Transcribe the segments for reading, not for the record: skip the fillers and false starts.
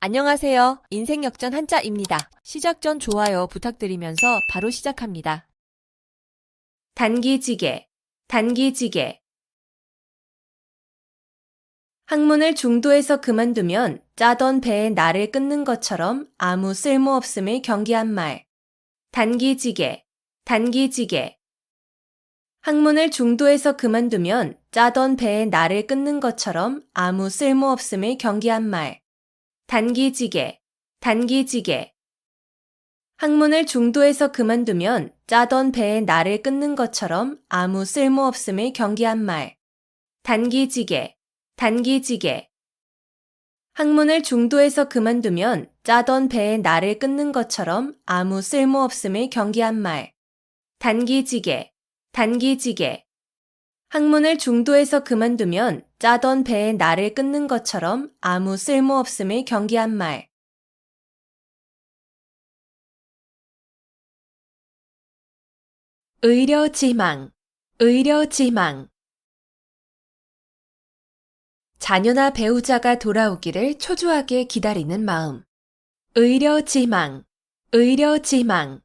안녕하세요. 인생역전 한자입니다. 시작 전 좋아요 부탁드리면서 바로 시작합니다. 단기지개, 단기지개. 학문을 중도에서 그만두면 짜던 배에 나를 끊는 것처럼 아무 쓸모없음을 경계한 말. 단기지개, 단기지개. 학문을 중도에서 그만두면 짜던 배에 나를 끊는 것처럼 아무 쓸모없음을 경계한 말. 단기지개, 단기지개. 학문을 중도에서 그만두면 짜던 배에 나를 끊는 것처럼 아무 쓸모없음을 경계한 말. 단기지개, 단기지개. 학문을 중도에서 그만두면 짜던 배에 나를 끊는 것처럼 아무 쓸모없음을 경계한 말. 단기지개, 단기지개. 학문을 중도에서 그만두면 짜던 배에 나를 끊는 것처럼 아무 쓸모없음을 경계한 말. 의려지망, 의려지망. 자녀나 배우자가 돌아오기를 초조하게 기다리는 마음. 의려지망, 의려지망.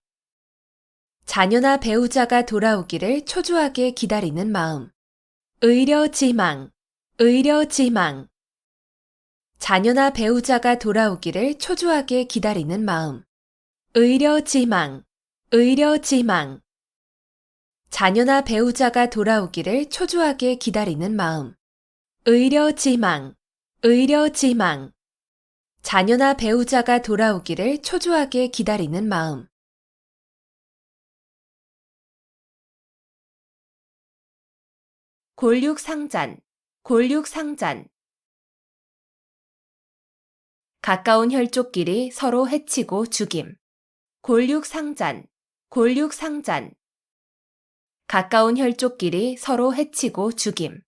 자녀나 배우자가 돌아오기를 초조하게 기다리는 마음. 의려지망, 의려지망. 자녀나 배우자가 돌아오기를 초조하게 기다리는 마음. 의려지망, 의려지망. 자녀나 배우자가 돌아오기를 초조하게 기다리는 마음. 의려지망, 의려지망. 자녀나 배우자가 돌아오기를 초조하게 기다리는 마음. 골육상잔, 골육상잔. 가까운 혈족끼리 서로 해치고 죽임. 골육상잔, 골육상잔. 가까운 혈족끼리 서로 해치고 죽임.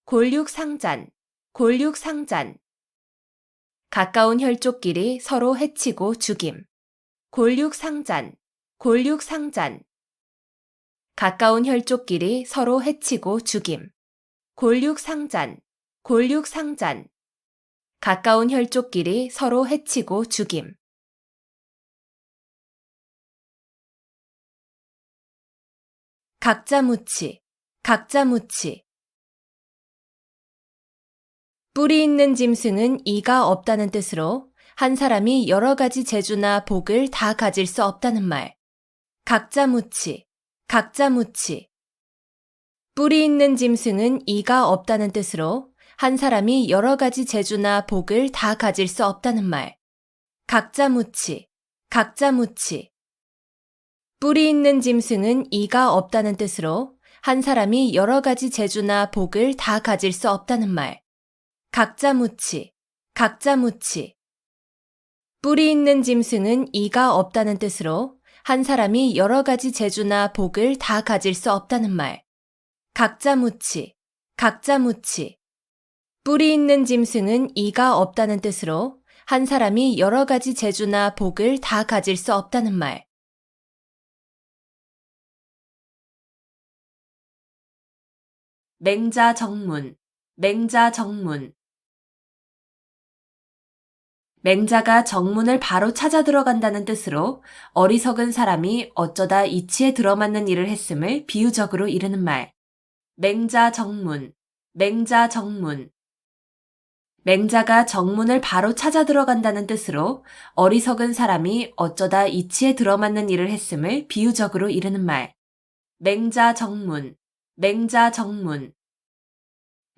골육상잔, 골육상잔. 가까운 혈족끼리 서로 해치고 죽임. 골육상잔, 골육상잔. 가까운 혈족끼리 서로 해치고 죽임. 골육상잔, 골육상잔. 가까운 혈족끼리 서로 해치고 죽임. 각자무치, 각자무치. 뿌리 있는 짐승은 이가 없다는 뜻으로 한 사람이 여러 가지 재주나 복을 다 가질 수 없다는 말. 각자무치, 각자무치. 뿌리 있는 짐승은 이가 없다는 뜻으로 한 사람이 여러 가지 재주나 복을 다 가질 수 없다는 말. 각자무치, 각자무치. 뿌리 있는 짐승은 이가 없다는 뜻으로 한 사람이 여러 가지 재주나 복을 다 가질 수 없다는 말. 각자무치, 각자무치. 뿌리 있는 짐승은 이가 없다는 뜻으로 한 사람이 여러 가지 재주나 복을 다 가질 수 없다는 말. 각자무치, 각자무치. 뿌리 있는 짐승은 이가 없다는 뜻으로 한 사람이 여러 가지 재주나 복을 다 가질 수 없다는 말. 맹자정문, 맹자정문. 맹자가 정문을 바로 찾아 들어간다는 뜻으로 어리석은 사람이 어쩌다 이치에 들어맞는 일을 했음을 비유적으로 이르는 말. 맹자정문, 맹자정문. 맹자가 정문을 바로 찾아 들어간다는 뜻으로 어리석은 사람이 어쩌다 이치에 들어맞는 일을 했음을 비유적으로 이르는 말. 맹자정문, 맹자정문.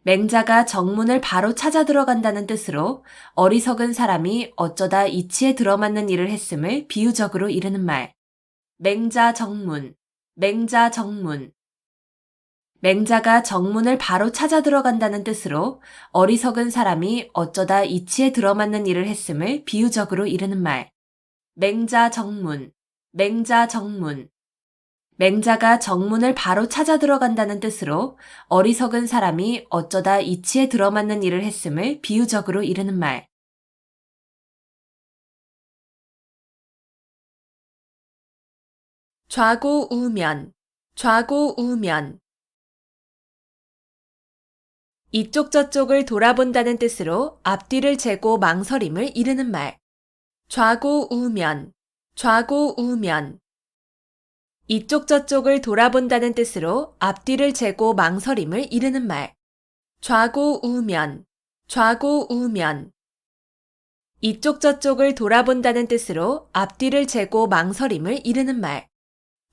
맹자가 정문을 바로 찾아 들어간다는 뜻으로 어리석은 사람이 어쩌다 이치에 들어맞는 일을 했음을 비유적으로 이르는 말. 맹자정문, 맹자정문. 맹자가 정문을 바로 찾아 들어간다는 뜻으로 어리석은 사람이 어쩌다 이치에 들어맞는 일을 했음을 비유적으로 이르는 말. 맹자정문, 맹자정문. 맹자가 정문을 바로 찾아 들어간다는 뜻으로 어리석은 사람이 어쩌다 이치에 들어맞는 일을 했음을 비유적으로 이르는 말. 좌고우면, 좌고우면. 이쪽 저쪽을 돌아본다는 뜻으로 앞뒤를 재고 망설임을 이르는 말. 좌고우면, 좌고우면. 이쪽 저쪽을 돌아본다는 뜻으로 앞뒤를 재고 망설임을 이르는 말. 좌고우면, 좌고우면. 이쪽 저쪽을 돌아본다는 뜻으로 앞뒤를 재고 망설임을 이르는 말.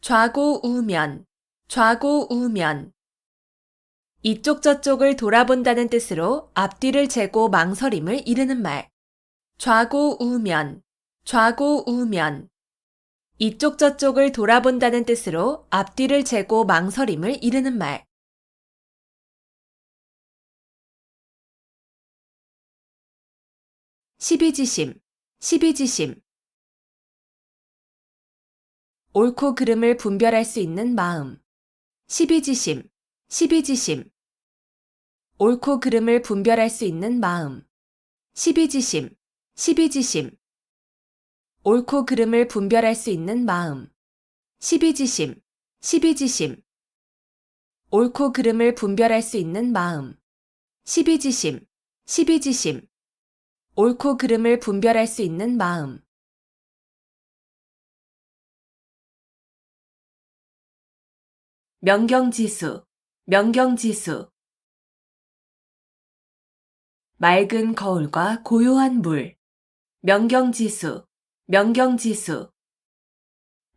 좌고우면, 좌고우면. 이쪽 저쪽을 돌아본다는 뜻으로 앞뒤를 재고 망설임을 이르는 말. 좌고우면, 좌고우면. 이쪽 저쪽을 돌아본다는 뜻으로 앞뒤를 재고 망설임을 이르는 말. 시비지심, 시비지심. 옳고 그름을 분별할 수 있는 마음. 시비지심, 시비지심. 옳고 그름을 분별할 수 있는 마음. 시비지심, 시비지심. 옳고 그름을 분별할 수 있는 마음. 시비지심, 시비지심. 옳고 그름을 분별할 수 있는 마음. 시비지심, 시비지심. 옳고 그름을 분별할 수 있는 마음. 명경지수, 명경지수. 맑은 거울과 고요한 물. 명경지수, 명경지수.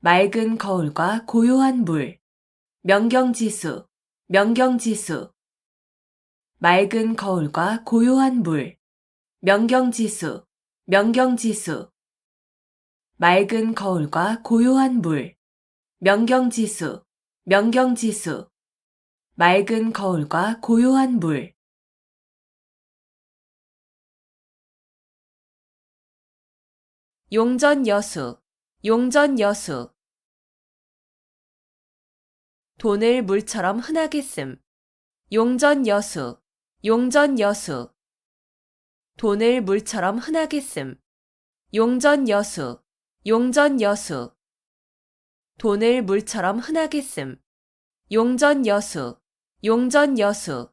맑은 거울과 고요한 물. 명경지수, 명경지수. 맑은 거울과 고요한 물. 명경지수, 명경지수. 맑은 거울과 고요한 물. 명경지수, 명경지수. 맑은 거울과 고요한 물. 용전여수, 용전여수. 돈을 물처럼 흔하게 씀. 용전여수, 용전여수. 돈을 물처럼 흔하게 씀. 용전여수, 용전여수. 돈을 물처럼 흔하게 씀. 용전여수, 용전여수.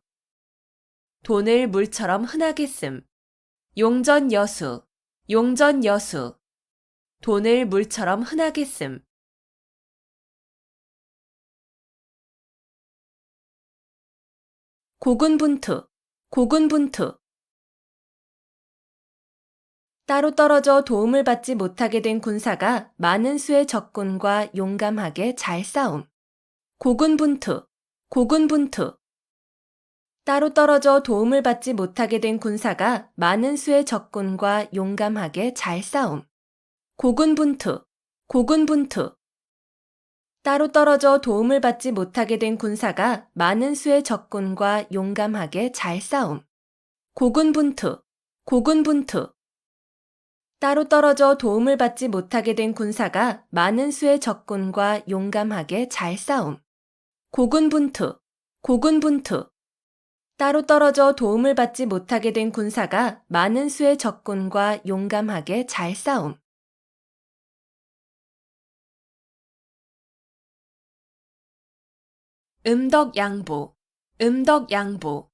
돈을 물처럼 흔하게 씀. 용전여수, 용전여수. 돈을 물처럼 흔하게 씀. 고군분투, 고군분투. 따로 떨어져 도움을 받지 못하게 된 군사가 많은 수의 적군과 용감하게 잘 싸움. 고군분투, 고군분투. 따로 떨어져 도움을 받지 못하게 된 군사가 많은 수의 적군과 용감하게 잘 싸움. 고군분투, 고군분투. 따로 떨어져 도움을 받지 못하게 된 군사가 많은 수의 적군과 용감하게 잘 싸움. 고군분투, 고군분투. 따로 떨어져 도움을 받지 못하게 된 군사가 많은 수의 적군과 용감하게 잘 싸움. 고군분투, 고군분투. 따로 떨어져 도움을 받지 못하게 된 군사가 많은 수의 적군과 용감하게 잘 싸움. 음덕양보, 음덕양보.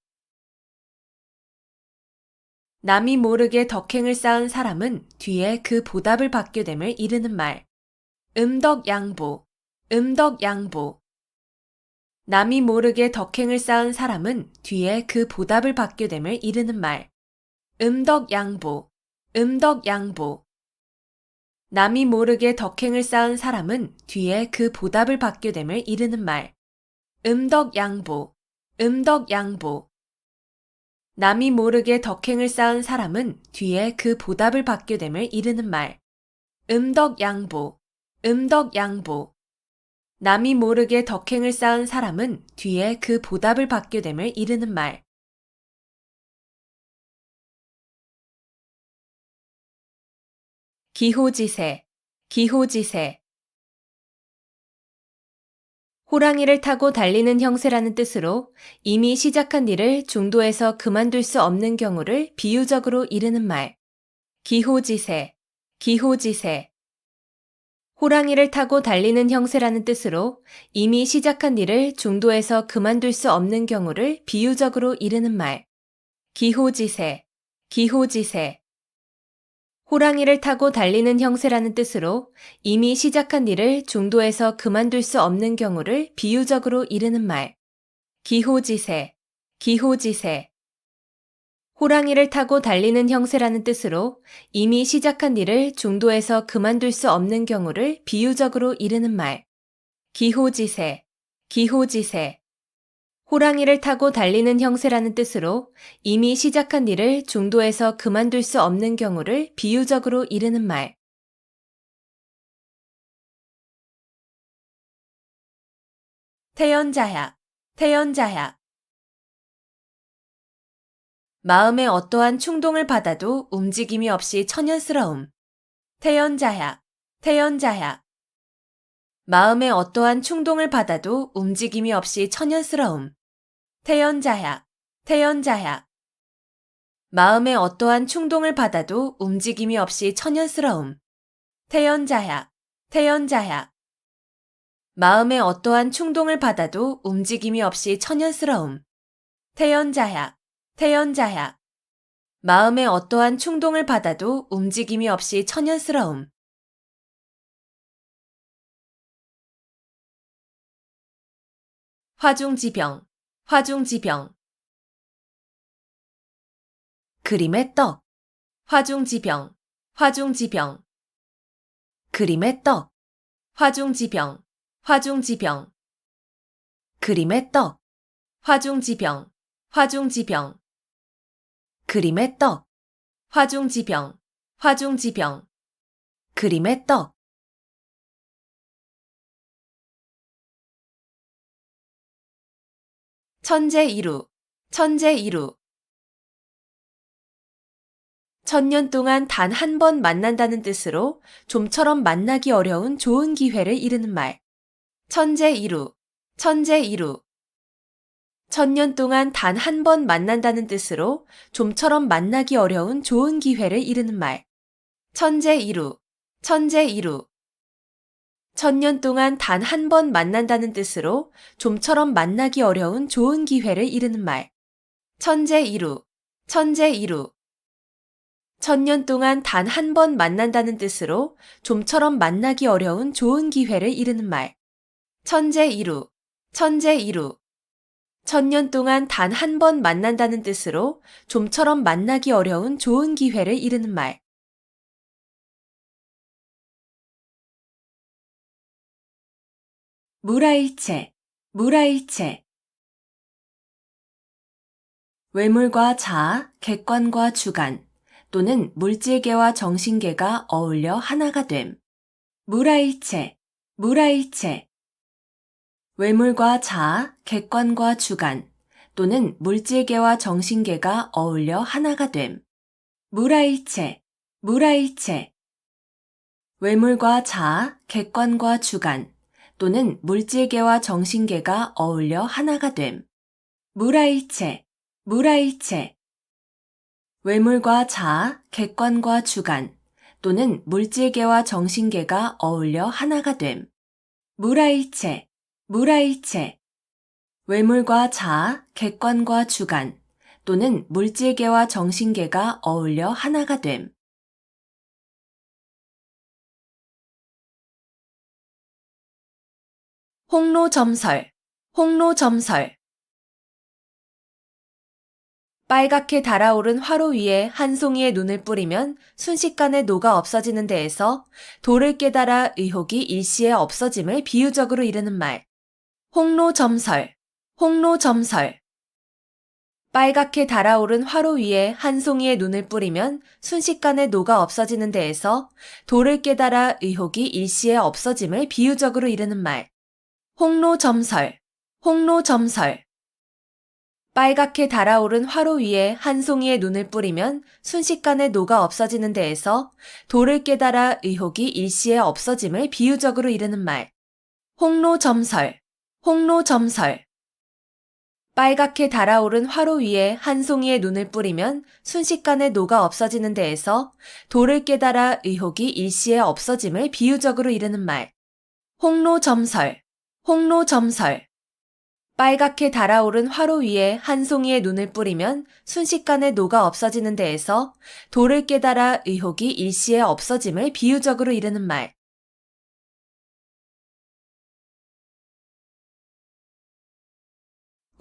남이 모르게 덕행을 쌓은 사람은 뒤에 그 보답을 받게 됨을 이르는 말. 음덕양보, 음덕양보. 남이 모르게 덕행을 쌓은 사람은 뒤에 그 보답을 받게 됨을 이르는 말. 음덕양보, 음덕양보. 남이 모르게 덕행을 쌓은 사람은 뒤에 그 보답을 받게 됨을 이르는 말. 음덕양보, 음덕양보. 남이 모르게 덕행을 쌓은 사람은 뒤에 그 보답을 받게 됨을 이르는 말. 음덕양보, 음덕양보. 남이 모르게 덕행을 쌓은 사람은 뒤에 그 보답을 받게 됨을 이르는 말. 기호지세, 기호지세. 호랑이를 타고 달리는 형세라는 뜻으로 이미 시작한 일을 중도에서 그만둘 수 없는 경우를 비유적으로 이르는 말. 기호지세, 기호지세. 호랑이를 타고 달리는 형세라는 뜻으로 이미 시작한 일을 중도에서 그만둘 수 없는 경우를 비유적으로 이르는 말. 기호지세, 기호지세. 호랑이를 타고 달리는 형세라는 뜻으로 이미 시작한 일을 중도에서 그만둘 수 없는 경우를 비유적으로 이르는 말. 기호지세, 기호지세. 호랑이를 타고 달리는 형세라는 뜻으로 이미 시작한 일을 중도에서 그만둘 수 없는 경우를 비유적으로 이르는 말. 기호지세, 기호지세. 호랑이를 타고 달리는 형세라는 뜻으로 이미 시작한 일을 중도에서 그만둘 수 없는 경우를 비유적으로 이르는 말. 태연자약, 태연자약. 마음에 어떠한 충동을 받아도 움직임이 없이 천연스러움. 태연자약, 태연자약. 마음에 어떠한 충동을 받아도 움직임이 없이 천연스러움. 태연자약, 태연자약. 마음에 어떠한 충동을 받아도 움직임이 없이 천연스러움. 태연자약, 태연자약. 마음에 어떠한 충동을 받아도 움직임이 없이 천연스러움. 태연자약, 태연자약. 마음에 어떠한 충동을 받아도 움직임이 없이 천연스러움. 화중지병, 화중지병. 그림의 떡, 화중지병, 화중지병. 그림의 떡, 화중지병, 화중지병. 그림의 떡, 화중지병, 화중지병. 그림의 떡, 화중지병, 화중지병. 그림의 떡. 천재이루, 천재이루. 천년 동안 단 한 번 만난다는 뜻으로 좀처럼 만나기 어려운 좋은 기회를 이르는 말. 천재이루, 천재이루. 천년 동안 단 한 번 만난다는 뜻으로 좀처럼 만나기 어려운 좋은 기회를 이르는 말. 천재이루, 천재이루. 천년 동안 단 한 번 만난다는 뜻으로 좀처럼 만나기 어려운 좋은 기회를 이르는 말. 천재이루, 천재이루. 천년 동안 단 한 번 만난다는 뜻으로 좀처럼 만나기 어려운 좋은 기회를 이르는 말. 천재이루, 천재이루. 천년 동안 단 한 번 만난다는 뜻으로 좀처럼 만나기 어려운 좋은 기회를 이르는 말. 무라일체, 무라일체. 외물과 자아, 객관과 주관, 또는 물질계와 정신계가 어울려 하나가 됨. 무라일체, 무라일체. 외물과 자아, 객관과 주관, 또는 물질계와 정신계가 어울려 하나가 됨. 무라일체, 무라일체. 외물과 자아, 객관과 주관, 또는 물질계와 정신계가 어울려 하나가 됨. 무라일체, 무라일체. 외물과 자아, 객관과 주관, 또는 물질계와 정신계가 어울려 하나가 됨. 무라일체, 무라일체. 외물과 자아, 객관과 주관, 또는 물질계와 정신계가 어울려 하나가 됨. 홍로점설, 홍로점설. 빨갛게 달아오른 화로 위에 한 송이의 눈을 뿌리면 순식간에 녹아 없어지는 데에서 도를 깨달아 의혹이 일시에 없어짐을 비유적으로 이르는 말. 홍로점설, 홍로점설. 빨갛게 달아오른 화로 위에 한 송이의 눈을 뿌리면 순식간에 녹아 없어지는 데에서 도를 깨달아 의혹이 일시에 없어짐을 비유적으로 이르는 말. 홍로점설, 홍로점설. 빨갛게 달아오른 화로 위에 한 송이의 눈을 뿌리면 순식간에 녹아 없어지는 데에서 도를 깨달아 의혹이 일시에 없어짐을 비유적으로 이르는 말. 홍로점설, 홍로점설. 빨갛게 달아오른 화로 위에 한 송이의 눈을 뿌리면 순식간에 녹아 없어지는 데에서 도를 깨달아 의혹이 일시에 없어짐을 비유적으로 이르는 말. 홍로점설, 홍로점설. 빨갛게 달아오른 화로 위에 한 송이의 눈을 뿌리면 순식간에 녹아 없어지는 데에서 도를 깨달아 의혹이 일시에 없어짐을 비유적으로 이르는 말.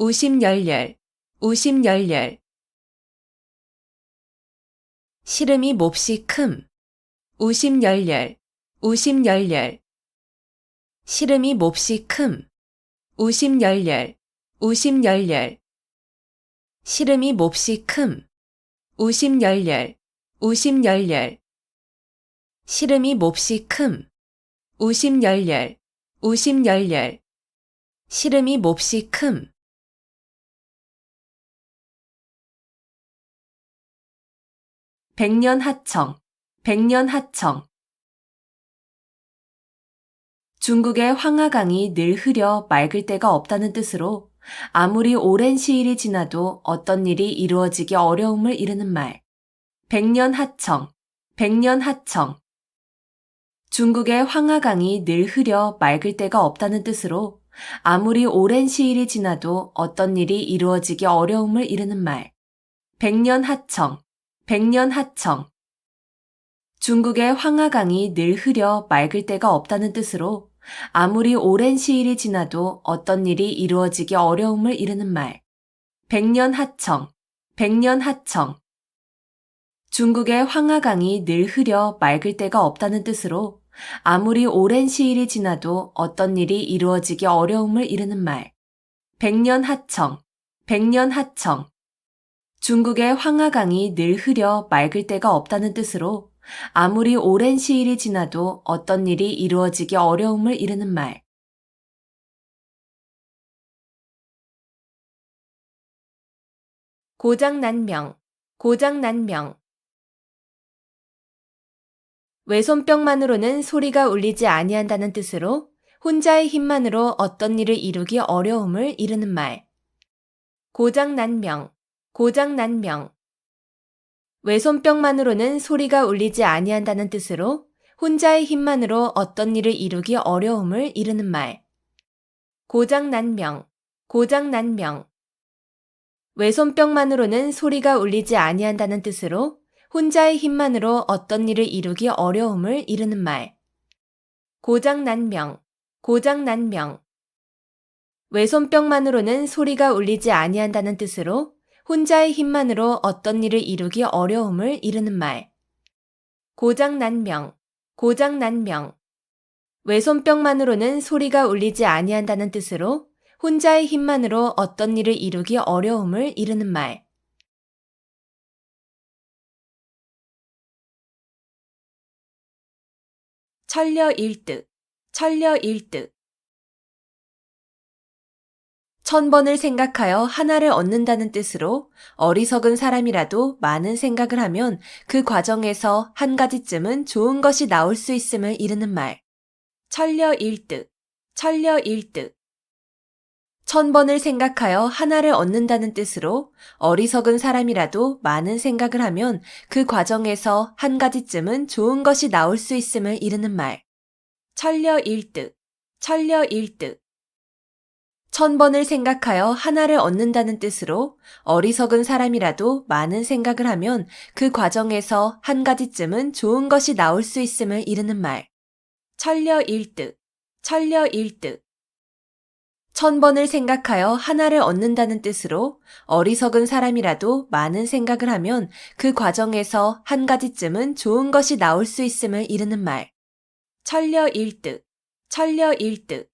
우심열렬, 우심열렬. 시름이 몹시 큼. 우심열렬, 우심열렬. 시름이 몹시 큼. 우심열렬, 우심열렬. 시름이 몹시 큼. 우심열렬, 우심열렬. 시름이 몹시 큼. 우심열렬, 우심열렬. 시름이 몹시 큼. 백년하청, 백년하청. 중국의 황하강이 늘 흐려 맑을 때가 없다는 뜻으로 아무리 오랜 시일이 지나도 어떤 일이 이루어지기 어려움을 이르는 말. 백년하청, 백년하청. 중국의 황하강이 늘 흐려 맑을 때가 없다는 뜻으로 아무리 오랜 시일이 지나도 어떤 일이 이루어지기 어려움을 이르는 말. 백년하청, 백년하청. 중국의 황하강이 늘 흐려 맑을 때가 없다는 뜻으로 아무리 오랜 시일이 지나도 어떤 일이 이루어지기 어려움을 이르는 말. 백년하청, 백년하청. 중국의 황하강이 늘 흐려 맑을 때가 없다는 뜻으로 아무리 오랜 시일이 지나도 어떤 일이 이루어지기 어려움을 이르는 말. 백년하청, 백년하청. 중국의 황하강이 늘 흐려 맑을 때가 없다는 뜻으로 아무리 오랜 시일이 지나도 어떤 일이 이루어지기 어려움을 이르는 말. 고장난명, 고장난명. 외손뼉만으로는 소리가 울리지 아니한다는 뜻으로 혼자의 힘만으로 어떤 일을 이루기 어려움을 이르는 말. 고장난명, 고장난명. 외손뼉만으로는 소리가 울리지 아니한다는 뜻으로 혼자의 힘만으로 어떤 일을 이루기 어려움을 이르는 말. 고장난명, 고장난명. 외손뼉만으로는 소리가 울리지 아니한다는 뜻으로 혼자의 힘만으로 어떤 일을 이루기 어려움을 이르는 말. 고장난명, 고장난명. 외손뼉만으로는 소리가 울리지 아니한다는 뜻으로 혼자의 힘만으로 어떤 일을 이루기 어려움을 이르는 말. 고장난명, 고장난명. 외손뼉만으로는 소리가 울리지 아니한다는 뜻으로 혼자의 힘만으로 어떤 일을 이루기 어려움을 이르는 말. 천려일득, 천려일득. 1000번을 생각하여 하나를 얻는다는 뜻으로 어리석은 사람이라도 많은 생각을 하면 그 과정에서 한 가지쯤은 좋은 것이 나올 수 있음을 이르는 말. 천려일득, 천려일득. 1000번을 생각하여 하나를 얻는다는 뜻으로 어리석은 사람이라도 많은 생각을 하면 그 과정에서 한 가지쯤은 좋은 것이 나올 수 있음을 이르는 말. 천려일득, 천려일득. 1000번을 생각하여 하나를 얻는다는 뜻으로 어리석은 사람이라도 많은 생각을 하면 그 과정에서 한 가지쯤은 좋은 것이 나올 수 있음을 이르는 말. 천려일득, 천려일득. 1000번을 생각하여 하나를 얻는다는 뜻으로 어리석은 사람이라도 많은 생각을 하면 그 과정에서 한 가지쯤은 좋은 것이 나올 수 있음을 이르는 말. 천려일득, 천려일득.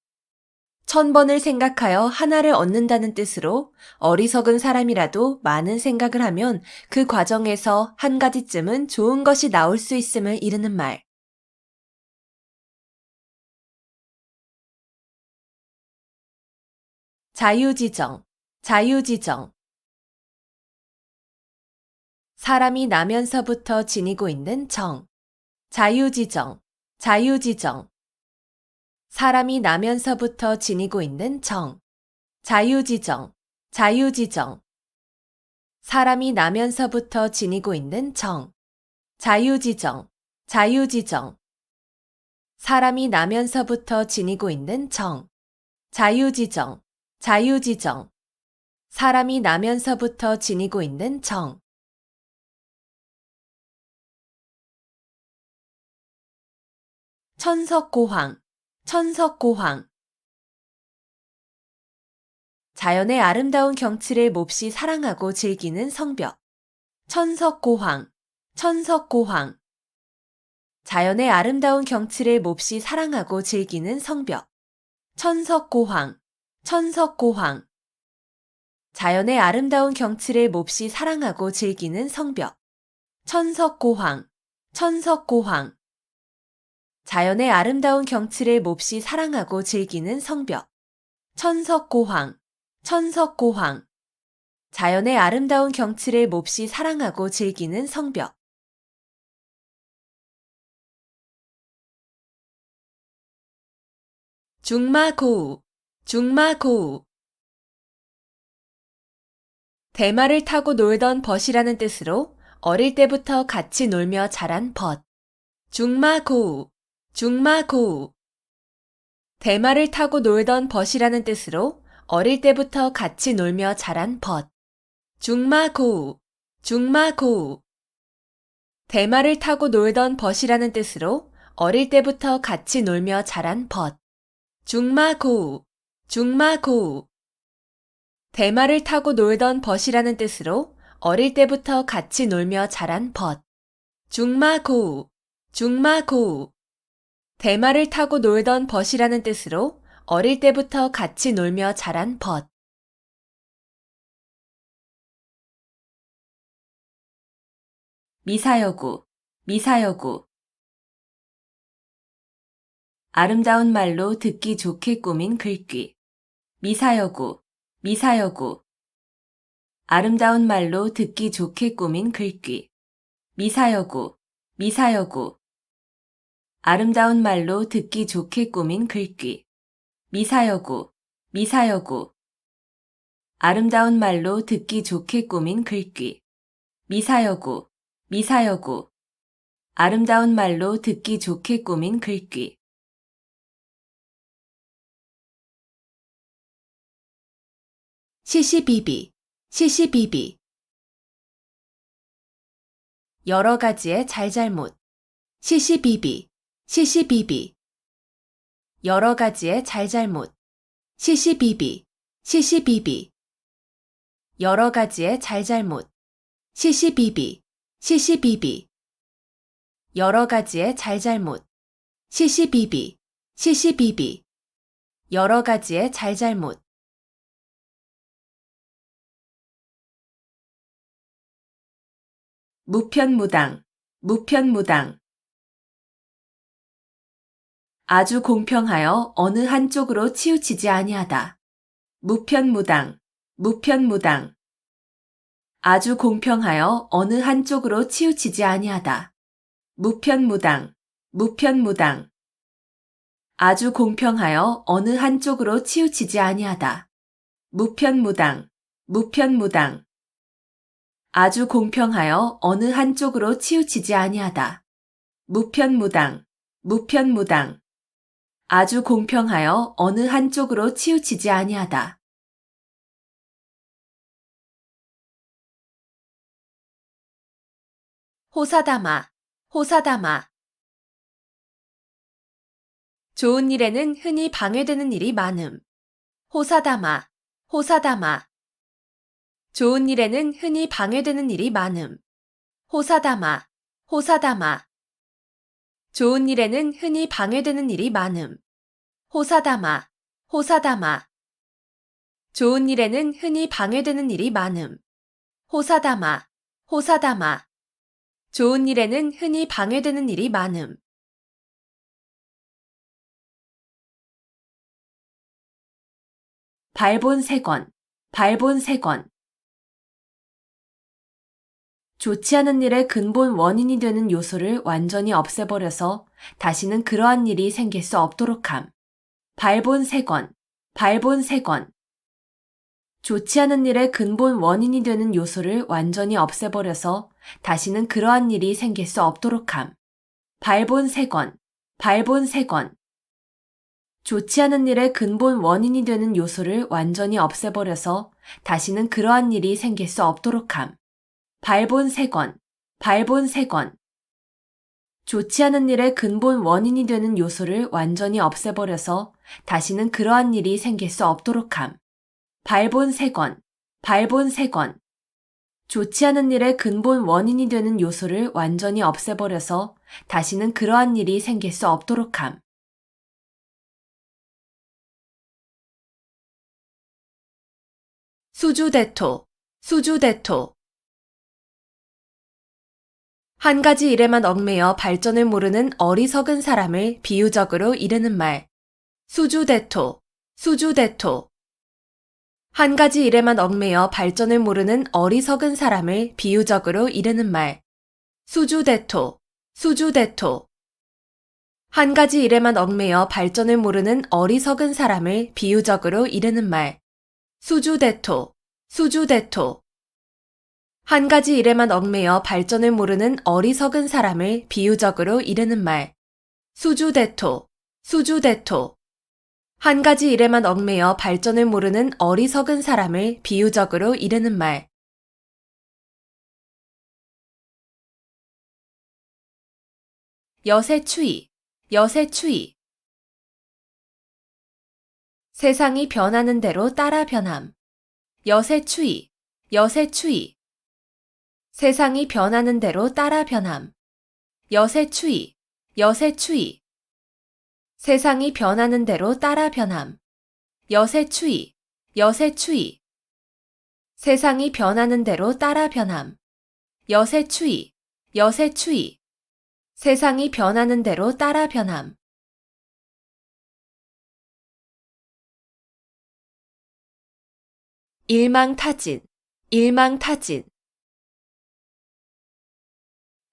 1000번을 생각하여 하나를 얻는다는 뜻으로 어리석은 사람이라도 많은 생각을 하면 그 과정에서 한 가지쯤은 좋은 것이 나올 수 있음을 이르는 말. 자유지정, 자유지정. 사람이 나면서부터 지니고 있는 정. 자유지정, 자유지정. 사람이 나면서부터 지니고 있는 정. 자유지정, 자유지정. 사람이 나면서부터 지니고 있는 정. 자유지정, 자유지정. 사람이 나면서부터 지니고 있는 정. 자유지정, 자유지정. 사람이 나면서부터 지니고 있는 정. 천석고황, 천석고황. 자연의 아름다운 경치를 몹시 사랑하고 즐기는 성벽. 천석고황, 천석고황. 자연의 아름다운 경치를 몹시 사랑하고 즐기는 성벽. 천석고황, 천석고황. 자연의 아름다운 경치를 몹시 사랑하고 즐기는 성벽. 천석고황, 천석고황. 자연의 아름다운 경치를 몹시 사랑하고 즐기는 성벽. 천석고황, 천석고황. 자연의 아름다운 경치를 몹시 사랑하고 즐기는 성벽. 중마고우, 중마고우. 대마를 타고 놀던 벗이라는 뜻으로 어릴 때부터 같이 놀며 자란 벗. 중마고우, 중마고우. 대마를 타고 놀던 벗이라는 뜻으로 어릴 때부터 같이 놀며 자란 벗. 중마고우, 중마고우. 대마를 타고 놀던 벗이라는 뜻으로 어릴 때부터 같이 놀며 자란 벗. 중마고우, 중마고우. 대마를 타고 놀던 벗이라는 뜻으로 어릴 때부터 같이 놀며 자란 벗. 중마고우, 중마고우. 대마를 타고 놀던 벗이라는 뜻으로 어릴 때부터 같이 놀며 자란 벗. 미사여구, 미사여구. 아름다운 말로 듣기 좋게 꾸민 글귀. 미사여구, 미사여구. 아름다운 말로 듣기 좋게 꾸민 글귀. 미사여구, 미사여구. 아름다운 말로 듣기 좋게 꾸민 글귀. 미사여구, 미사여구. 아름다운 말로 듣기 좋게 꾸민 글귀. 미사여구, 미사여구. 아름다운 말로 듣기 좋게 꾸민 글귀. 시시비비, 시시비비. 여러 가지의 잘잘못. 시시비비, 시시비비. 여러 가지의 잘잘못. 시시비비, 시시비비. 여러 가지의 잘잘못. 시시비비, 시시비비. 여러 가지의 잘잘못. 시시비비, 시시비비. 여러 가지의 잘잘못. 무편무당, 무편무당. 아주 공평하여 어느 한쪽으로 치우치지 아니하다. 무편무당, 무편무당. 아주 공평하여 어느 한쪽으로 치우치지 아니하다. 무편무당, 무편무당. 아주 공평하여 어느 한쪽으로 치우치지 아니하다. 무편무당, 무편무당. 아주 공평하여 어느 한쪽으로 치우치지 아니하다. 무편무당, 무편무당. 아주 공평하여 어느 한쪽으로 치우치지 아니하다. 호사다마, 호사다마. 좋은 일에는 흔히 방해되는 일이 많음. 호사다마, 호사다마. 좋은 일에는 흔히 방해되는 일이 많음. 호사다마, 호사다마. 좋은 일에는 흔히 방해되는 일이 많음. 호사다마, 호사다마. 좋은 일에는 흔히 방해되는 일이 많음. 호사다마, 호사다마. 좋은 일에는 흔히 방해되는 일이 많음. 발본색원, 발본색원. 좋지 않은 일의 근본 원인이 되는 요소를 완전히 없애버려서 다시는 그러한 일이 생길 수 없도록 함. 발본색원, 발본색원. 좋지 않은 일의 근본 원인이 되는 요소를 완전히 없애버려서 다시는 그러한 일이 생길 수 없도록 함. 발본 3권, 발본 3권. 좋지 않은 일의 근본 원인이 되는 요소를 완전히 없애버려서 다시는 그러한 일이 생길 수 없도록 함. 발본 3권, 발본 3권. 좋지 않은 일의 근본 원인이 되는 요소를 완전히 없애버려서 다시는 그러한 일이 생길 수 없도록 함. 발본 3권, 발본 3권. 좋지 않은 일의 근본 원인이 되는 요소를 완전히 없애버려서 다시는 그러한 일이 생길 수 없도록 함. 수주대토, 수주대토. 한 가지 일에만 얽매여 발전을 모르는 어리석은 사람을 비유적으로 이르는 말. 수주대토, 수주대토. 한 가지 일에만 얽매여 발전을 모르는 어리석은 사람을 비유적으로 이르는 말. 수주대토, 수주대토. 한 가지 일에만 얽매여 발전을 모르는 어리석은 사람을 비유적으로 이르는 말. 수주대토, 수주대토. 한 가지 일에만 얽매여 발전을 모르는 어리석은 사람을 비유적으로 이르는 말. 수주대토, 수주대토. 한 가지 일에만 얽매여 발전을 모르는 어리석은 사람을 비유적으로 이르는 말. 여세 추이, 여세 추이. 세상이 변하는 대로 따라 변함. 여세 추이, 여세 추이. 세상이 변하는 대로 따라 변함. 여세 추이, 여세 추이. 세상이 변하는 대로 따라 변함. 여세 추이, 여세 추이. 세상이 변하는 대로 따라 변함. 여세 추이, 여세 추이. 세상이 변하는 대로 따라 변함. 일망타진, 일망타진.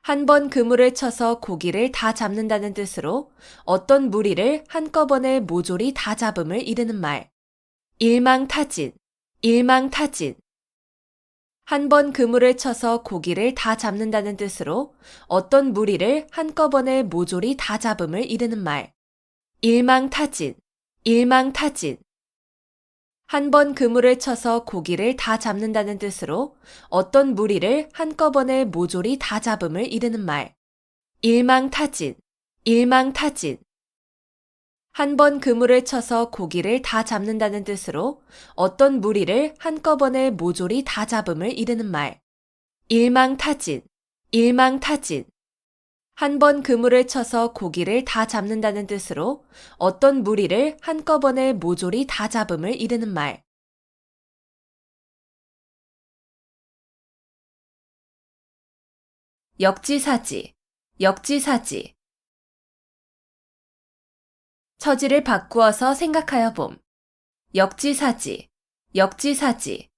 한 번 그물을 쳐서 고기를 다 잡는다는 뜻으로 어떤 무리를 한꺼번에 모조리 다 잡음을 이르는 말. 일망타진, 일망타진. 한 번 그물을 쳐서 고기를 다 잡는다는 뜻으로 어떤 무리를 한꺼번에 모조리 다 잡음을 이르는 말. 일망타진, 일망타진. 한 번 그물을 쳐서 고기를 다 잡는다는 뜻으로 어떤 무리를 한꺼번에 모조리 다 잡음을 이르는 말. 일망타진, 일망타진. 한 번 그물을 쳐서 고기를 다 잡는다는 뜻으로 어떤 무리를 한꺼번에 모조리 다 잡음을 이르는 말. 일망타진, 일망타진. 한 번 그물을 쳐서 고기를 다 잡는다는 뜻으로 어떤 무리를 한꺼번에 모조리 다 잡음을 이르는 말. 역지사지, 역지사지. 처지를 바꾸어서 생각하여 봄. 역지사지, 역지사지.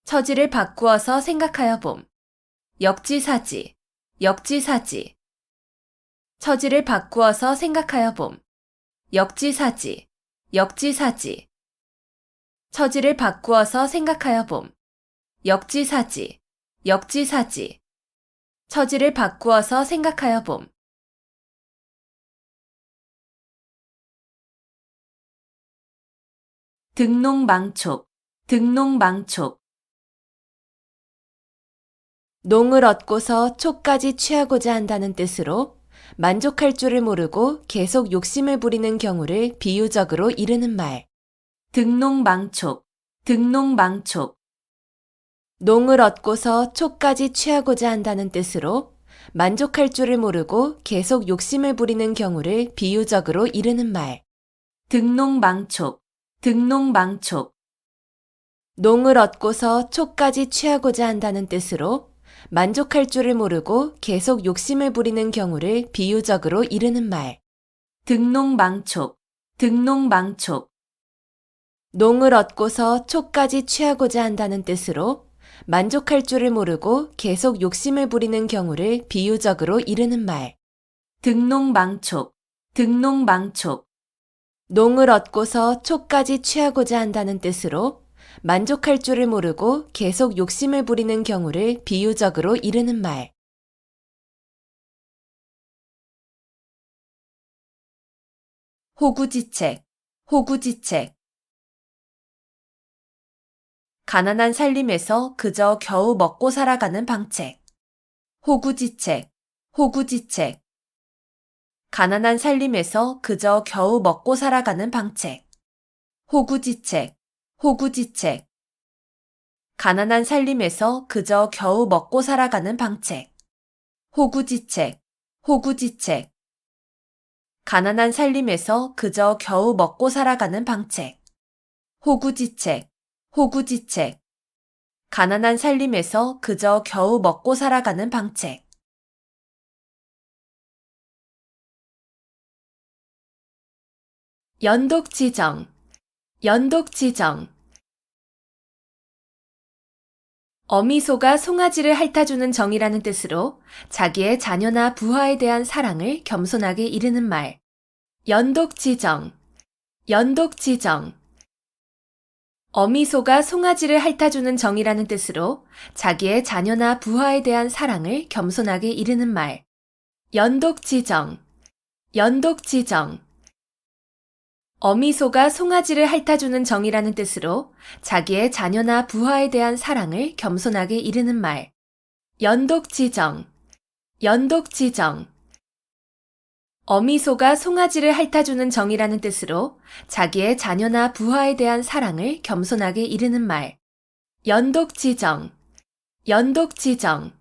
처지를 바꾸어서 생각하여 봄. 역지사지, 역지사지. 처지를 바꾸어서 생각하여 봄. 역지사지, 역지사지. 처지를 바꾸어서 생각하여 봄. 역지사지, 역지사지. 처지를 바꾸어서 생각하여 봄. 등록망촉, 등록망촉. 농을 얻고서 촉까지 취하고자 한다는 뜻으로 만족할 줄을 모르고 계속 욕심을 부리는 경우를 비유적으로 이르는 말. 등록망촉, 등록망촉. 농을 얻고서 촉까지 취하고자 한다는 뜻으로 만족할 줄을 모르고 계속 욕심을 부리는 경우를 비유적으로 이르는 말. 등록망촉, 등록망촉. 농을 얻고서 촉까지 취하고자 한다는 뜻으로 만족할 줄을 모르고 계속 욕심을 부리는 경우를 비유적으로 이르는 말. 등록망촉, 등록망촉. 농을 얻고서 촉까지 취하고자 한다는 뜻으로 만족할 줄을 모르고 계속 욕심을 부리는 경우를 비유적으로 이르는 말. 등록망촉, 등록망촉. 농을 얻고서 촉까지 취하고자 한다는 뜻으로 만족할 줄을 모르고 계속 욕심을 부리는 경우를 비유적으로 이르는 말. 호구지책, 호구지책. 가난한 살림에서 그저 겨우 먹고 살아가는 방책. 호구지책, 호구지책. 가난한 살림에서 그저 겨우 먹고 살아가는 방책. 호구지책, 호구지책. 가난한 살림에서 그저 겨우 먹고 살아가는 방책. 호구지책, 호구지책. 가난한 살림에서 그저 겨우 먹고 살아가는 방책. 호구지책, 호구지책. 가난한 살림에서 그저 겨우 먹고 살아가는 방책. 연독지정, 연독지정. 어미소가 송아지를 핥아주는 정이라는 뜻으로 자기의 자녀나 부하에 대한 사랑을 겸손하게 이르는 말. 연독지정, 연독지정. 어미소가 송아지를 핥아주는 정이라는 뜻으로 자기의 자녀나 부하에 대한 사랑을 겸손하게 이르는 말. 연독지정, 연독지정. 어미소가 송아지를 핥아주는 정이라는 뜻으로 자기의 자녀나 부하에 대한 사랑을 겸손하게 이르는 말. 연독지정, 연독지정. 어미소가 송아지를 핥아주는 정이라는 뜻으로 자기의 자녀나 부하에 대한 사랑을 겸손하게 이르는 말. 연독지정, 연독지정.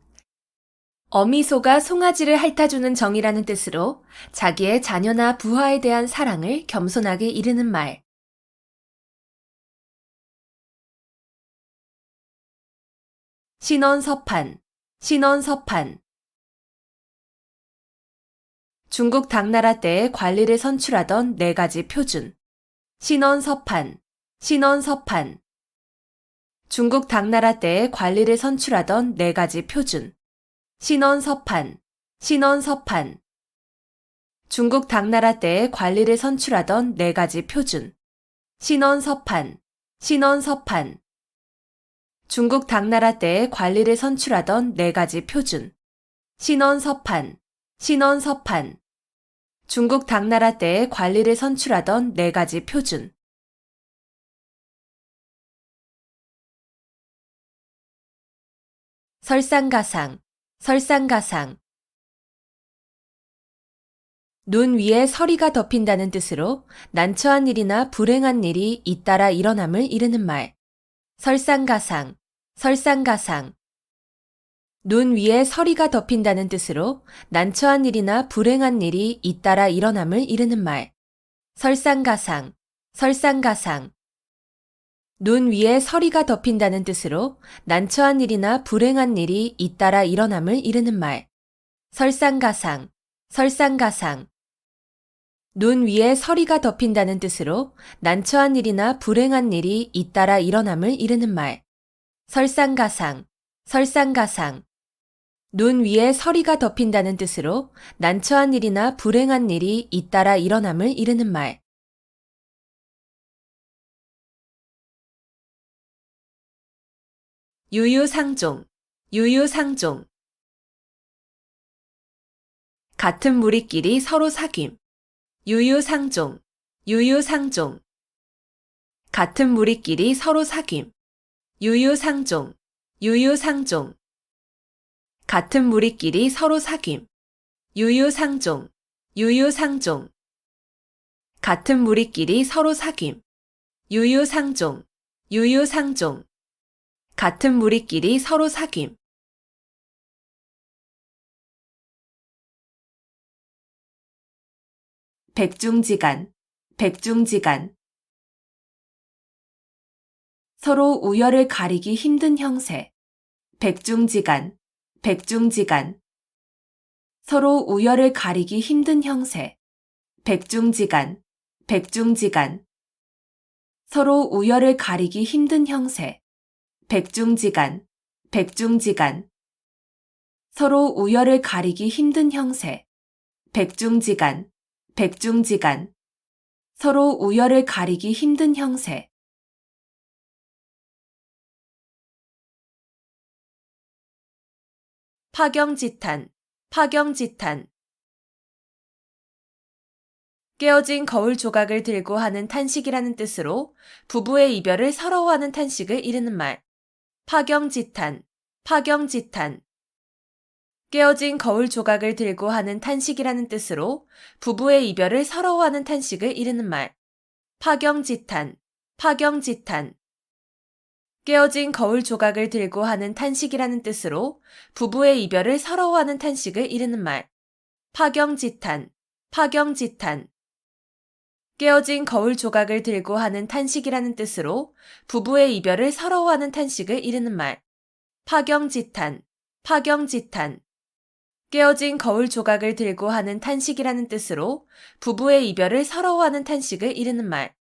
어미소가 송아지를 핥아주는 정이라는 뜻으로 자기의 자녀나 부하에 대한 사랑을 겸손하게 이르는 말. 신원서판, 신원서판. 중국 당나라 때의 관리를 선출하던 4가지 표준. 신원서판, 신원서판. 중국 당나라 때의 관리를 선출하던 4가지 표준. 신원서판, 신원서판. 중국 당나라 때의 관리를 선출하던 4가지 표준. 신원서판, 신원서판. 중국 당나라 때의 관리를 선출하던 4가지 표준. 신원서판, 신원서판. 중국 당나라 때의 관리를 선출하던 4가지 표준. 설상가상, 설상가상. 눈 위에 서리가 덮인다는 뜻으로 난처한 일이나 불행한 일이 잇따라 일어남을 이르는 말. 설상가상, 설상가상. 눈 위에 서리가 덮인다는 뜻으로 난처한 일이나 불행한 일이 잇따라 일어남을 이르는 말. 설상가상, 설상가상. 눈 위에 서리가 덮인다는 뜻으로 난처한 일이나 불행한 일이 잇따라 일어남을 이르는 말. 설상가상, 설상가상. 눈 위에 서리가 덮인다는 뜻으로 난처한 일이나 불행한 일이 잇따라 일어남을 이르는 말. 설상가상, 설상가상. 눈 위에 서리가 덮인다는 뜻으로 난처한 일이나 불행한 일이 잇따라 일어남을 이르는 말. 유유상종, 유유상종. 같은 무리끼리 서로 사귐. 유유상종, 유유상종. 같은 무리끼리 서로 사귐. 유유상종, 유유상종. 같은 무리끼리 서로 사귐. 유유상종, 유유상종. 같은 무리끼리 서로 사귐. 유유상종, 유유상종. 같은 무리끼리 서로 사귐. 백중지간, 백중지간. 서로 우열을 가리기 힘든 형세. 백중지간, 백중지간. 서로 우열을 가리기 힘든 형세. 백중지간, 백중지간. 서로 우열을 가리기 힘든 형세. 백중지간, 백중지간. 서로 우열을 가리기 힘든 형세. 백중지간, 백중지간. 서로 우열을 가리기 힘든 형세. 파경지탄, 파경지탄. 깨어진 거울 조각을 들고 하는 탄식이라는 뜻으로 부부의 이별을 서러워하는 탄식을 이르는 말. 파경지탄, 파경지탄. 깨어진 거울 조각을 들고 하는 탄식이라는 뜻으로 부부의 이별을 서러워하는 탄식을 이르는 말. 파경지탄, 파경지탄. 깨어진 거울 조각을 들고 하는 탄식이라는 뜻으로 부부의 이별을 서러워하는 탄식을 이르는 말. 파경지탄, 파경지탄. 깨어진 거울 조각을 들고 하는 탄식이라는 뜻으로 부부의 이별을 서러워하는 탄식을 이르는 말. 파경지탄, 파경지탄. 깨어진 거울 조각을 들고 하는 탄식이라는 뜻으로 부부의 이별을 서러워하는 탄식을 이르는 말.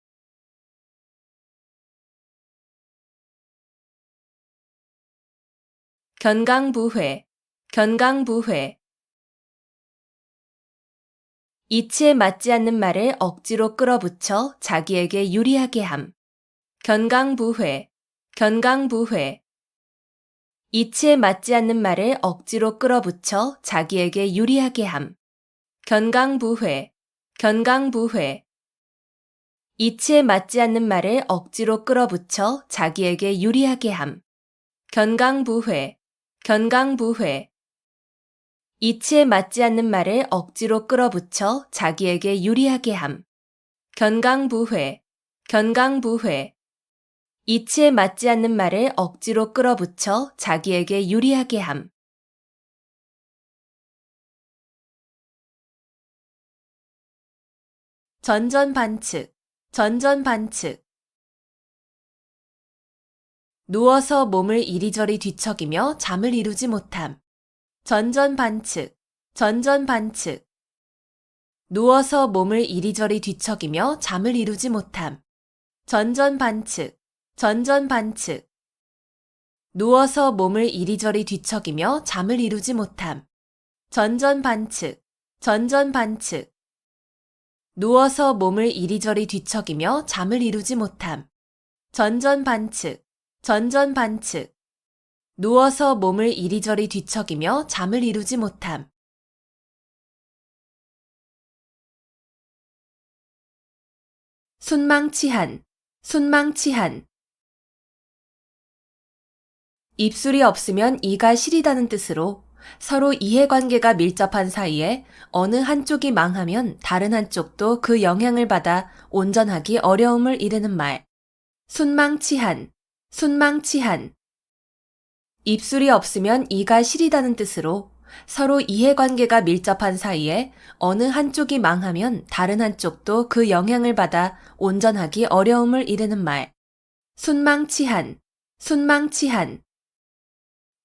견강부회, 견강부회. 이치에 맞지 않는 말을 억지로 끌어붙여 자기에게 유리하게 함. 견강부회, 견강부회. 이치에 맞지 않는 말을 억지로 끌어붙여 자기에게 유리하게 함. 견강부회, 견강부회. 이치에 맞지 않는 말을 억지로 끌어붙여 자기에게 유리하게 함. 견강부회, 견강부회. 이치에 맞지 않는 말을 억지로 끌어붙여 자기에게 유리하게 함. 견강부회, 견강부회. 이치에 맞지 않는 말을 억지로 끌어붙여 자기에게 유리하게 함. 전전반측, 전전반측. 누워서 몸을 이리저리 뒤척이며 잠을 이루지 못함. 전전반측, 전전반측. 누워서 몸을 이리저리 뒤척이며 잠을 이루지 못함. 전전반측, 전전반측. 누워서 몸을 이리저리 뒤척이며 잠을 이루지 못함. 전전반측, 전전반측. 누워서 몸을 이리저리 뒤척이며 잠을 이루지 못함. 전전반측, 전전반측. 누워서 몸을 이리저리 뒤척이며 잠을 이루지 못함. 순망치한, 순망치한. 입술이 없으면 이가 시리다는 뜻으로 서로 이해관계가 밀접한 사이에 어느 한쪽이 망하면 다른 한쪽도 그 영향을 받아 온전하기 어려움을 이르는 말. 순망치한, 순망치한. 입술이 없으면 이가 시리다는 뜻으로 서로 이해관계가 밀접한 사이에 어느 한쪽이 망하면 다른 한쪽도 그 영향을 받아 온전하기 어려움을 이르는 말. 순망치한, 순망치한.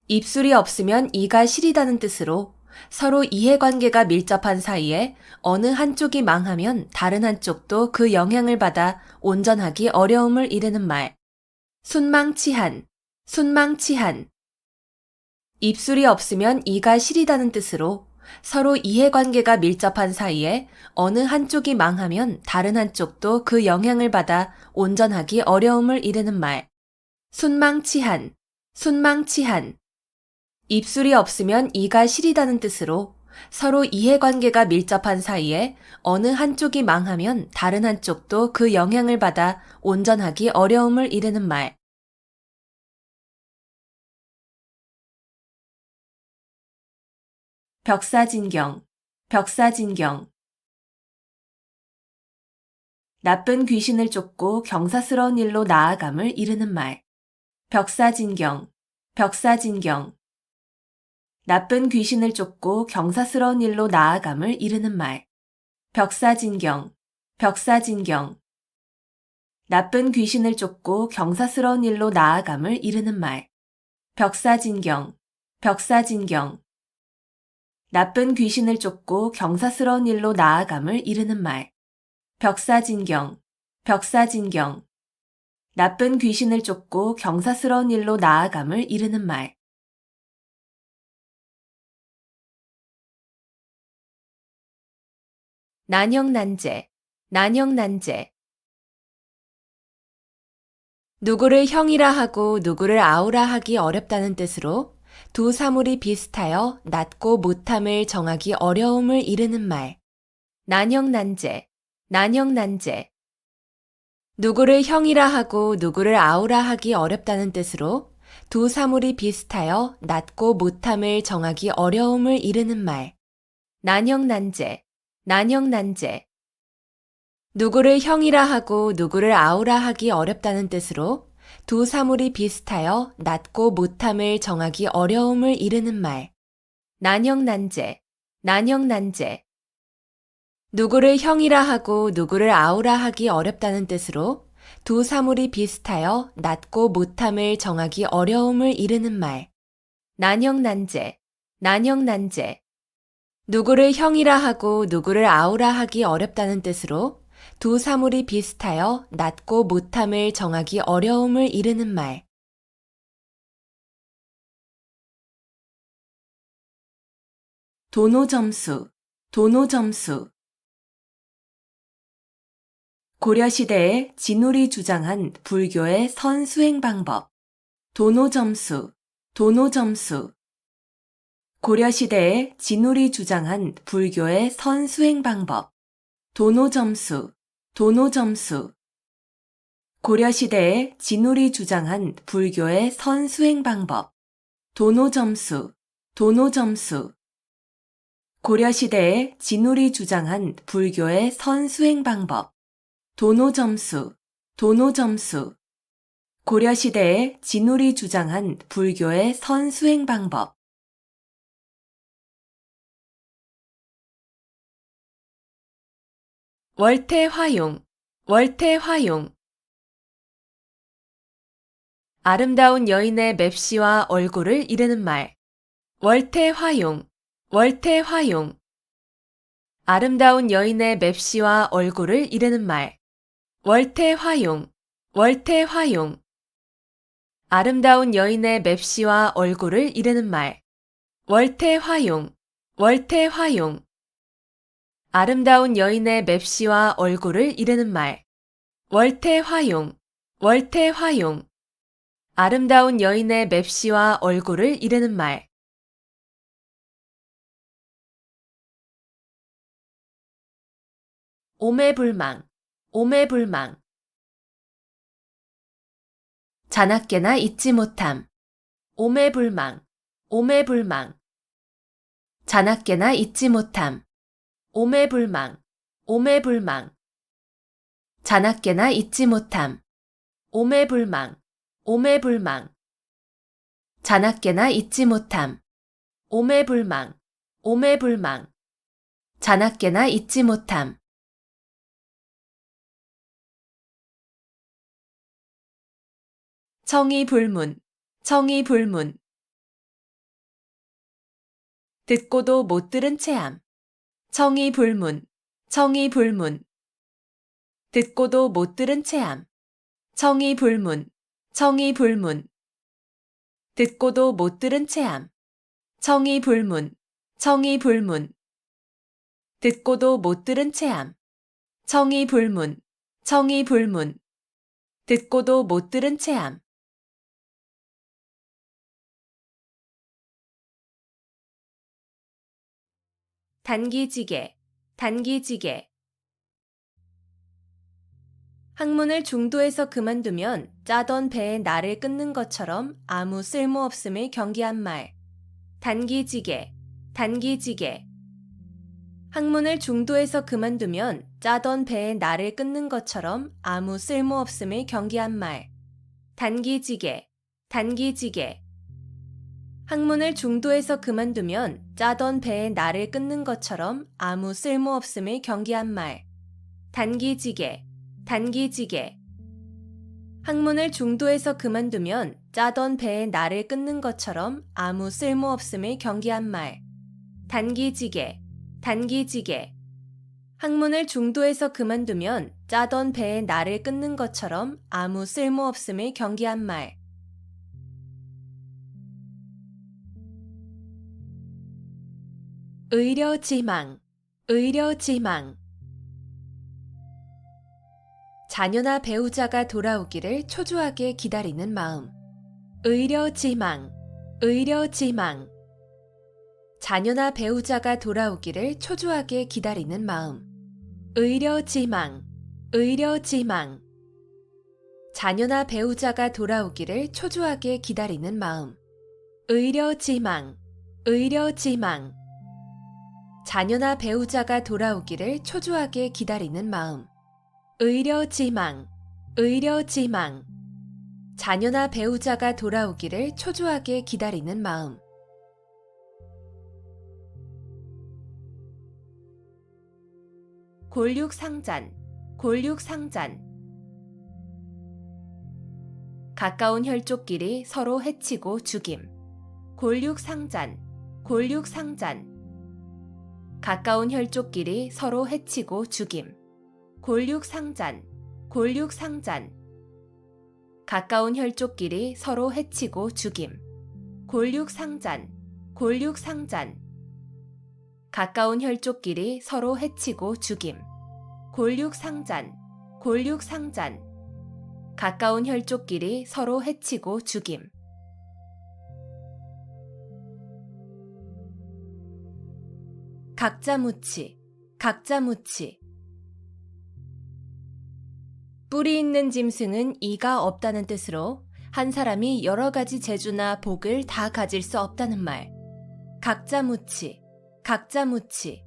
입술이 없으면 이가 시리다는 뜻으로 서로 이해관계가 밀접한 사이에 어느 한쪽이 망하면 다른 한쪽도 그 영향을 받아 온전하기 어려움을 이르는 말. 순망치한, 순망치한. 입술이 없으면 이가 시리다는 뜻으로 서로 이해관계가 밀접한 사이에 어느 한쪽이 망하면 다른 한쪽도 그 영향을 받아 온전하기 어려움을 이르는 말. 순망치한, 순망치한. 입술이 없으면 이가 시리다는 뜻으로 서로 이해관계가 밀접한 사이에 어느 한쪽이 망하면 다른 한쪽도 그 영향을 받아 온전하기 어려움을 이르는 말. 벽사진경, 벽사진경. 나쁜 귀신을 쫓고 경사스러운 일로 나아감을 이르는 말. 벽사진경, 벽사진경. 나쁜 귀신을 쫓고 경사스러운 일로 나아감을 이르는 말. 벽사진경, 벽사진경. 나쁜 귀신을 쫓고 경사스러운 일로 나아감을 이르는 말. 벽사진경, 벽사진경. 나쁜 귀신을 쫓고 경사스러운 일로 나아감을 이르는 말. 벽사진경, 벽사진경. 나쁜 귀신을 쫓고 경사스러운 일로 나아감을 이르는 말. 난형난제, 난형난제. 누구를 형이라 하고 누구를 아우라 하기 어렵다는 뜻으로 두 사물이 비슷하여 낮고 못함을 정하기 어려움을 이르는 말. 난형난제, 난형난제. 누구를 형이라 하고 누구를 아우라 하기 어렵다는 뜻으로 두 사물이 비슷하여 낮고 못함을 정하기 어려움을 이르는 말. 난형난제, 난형난제. 누구를 형이라 하고 누구를 아우라 하기 어렵다는 뜻으로 두 사물이 비슷하여 낮고 못함을 정하기 어려움을 이르는 말. 난형난제, 난형난제. 누구를 형이라 하고 누구를 아우라 하기 어렵다는 뜻으로 두 사물이 비슷하여 낮고 못함을 정하기 어려움을 이르는 말. 난형난제, 난형난제. 누구를 형이라 하고 누구를 아우라 하기 어렵다는 뜻으로 두 사물이 비슷하여 낮고 못함을 정하기 어려움을 이르는 말. 도노점수, 도노점수. 고려시대에 진울이 주장한 불교의 선수행 방법. 도노점수, 도노점수. 고려시대에 진울이 주장한 불교의 선수행 방법. 도노점수, 도노점수. 고려시대에 진울이 주장한 불교의 선수행 방법. 도노점수, 도노점수. 고려시대에 진울이 주장한 불교의 선수행 방법. 도노점수, 도노점수. 고려시대에 진울이 주장한 불교의 선수행 방법. 월태화용, 월태화용. 아름다운 여인의 맵시와 얼굴을 이르는 말. 월태화용, 월태화용. 아름다운 여인의 맵시와 얼굴을 이르는 말. 월태화용, 월태화용. 아름다운 여인의 맵시와 얼굴을 이르는 말. 월태화용, 월태화용. 아름다운 여인의 맵시와 얼굴을 이르는 말. 월태화용, 월태화용. 아름다운 여인의 맵시와 얼굴을 이르는 말. 오매불망, 오매불망. 자나깨나 잊지 못함. 오매불망, 오매불망. 자나깨나 잊지 못함. 오매불망, 오매불망. 자나깨나 잊지 못함. 오매불망, 오매불망. 자나깨나 잊지 못함. 오매불망, 오매불망. 자나깨나 잊지 못함. 청이불문, 청이불문. 듣고도 못 들은 체함. 청이불문, 청이불문. 듣고도 못 들은 체함. 청이불문, 청이불문. 듣고도 못 들은 체함. 청이불문, 청이불문. 듣고도 못 들은 체함. 청이불문, 청이불문. 듣고도 못 들은 체함. 단기지개, 단기지개. 학문을 중도에서 그만두면 짜던 배에 날을 끊는 것처럼 아무 쓸모없음을 경계한 말. 단기지개, 단기지개. 학문을 중도에서 그만두면 짜던 배에 날을 끊는 것처럼 아무 쓸모없음을 경계한 말. 단기지개, 단기지개. 학문을 중도에서 그만두면 짜던 배에 날을 끊는 것처럼 아무 쓸모없음을 경계한 말. 단기지개, 단기지개. 학문을 중도에서 그만두면 짜던 배에 날을 끊는 것처럼 아무 쓸모없음을 경계한 말. 단기지개, 단기지개. 학문을 중도에서 그만두면 짜던 배에 날을 끊는 것처럼 아무 쓸모없음을 경계한 말. 의려지망, 의려지망. 자녀나 배우자가 돌아오기를 초조하게 기다리는 마음. 의려지망, 의료지망. 자녀나 배우자가 돌아오기를 초조하게 기다리는 마음. 의료지망. 의료지망. 자녀나 배우자가 돌아오기를 초조하게 기다리는 마음. 의료지망. 의료지망. 자녀나 배우자가 돌아오기를 초조하게 기다리는 마음. 의료지망. 의료지망. 자녀나 배우자가 돌아오기를 초조하게 기다리는 마음. 골육상잔. 골육상잔. 가까운 혈족끼리 서로 해치고 죽임. 골육상잔. 골육상잔. 가까운 혈족끼리 서로 해치고 죽임. 골육상잔. 골육상잔. 가까운 혈족끼리 서로 해치고 죽임. 골육상잔. 골육상잔. 가까운 혈족끼리 서로 해치고 죽임. 골육상잔. 골육상잔. 가까운 혈족끼리 서로 해치고 죽임. 각자무치. 각자무치. 뿌리 있는 짐승은 이가 없다는 뜻으로 한 사람이 여러 가지 재주나 복을 다 가질 수 없다는 말. 각자무치. 각자무치.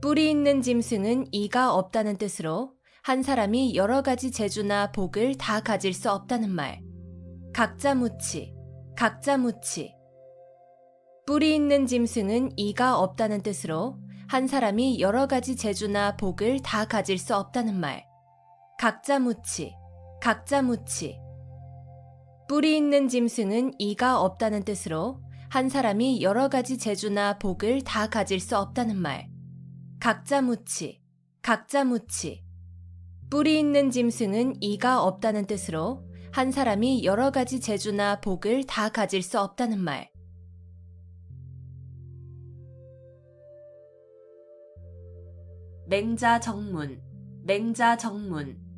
뿌리 있는 짐승은 이가 없다는 뜻으로 한 사람이 여러 가지 재주나 복을 다 가질 수 없다는 말. 각자무치. 각자무치. 뿌리 있는 짐승은 이가 없다는 뜻으로 한 사람이 여러 가지 재주나 복을 다 가질 수 없다는 말. 각자무치. 각자무치. 뿌리 있는 짐승은 이가 없다는 뜻으로 한 사람이 여러 가지 재주나 복을 다 가질 수 없다는 말. 각자무치. 각자무치. 뿌리 있는 짐승은 이가 없다는 뜻으로 한 사람이 여러 가지 재주나 복을 다 가질 수 없다는 말. 맹자정문. 맹자정문.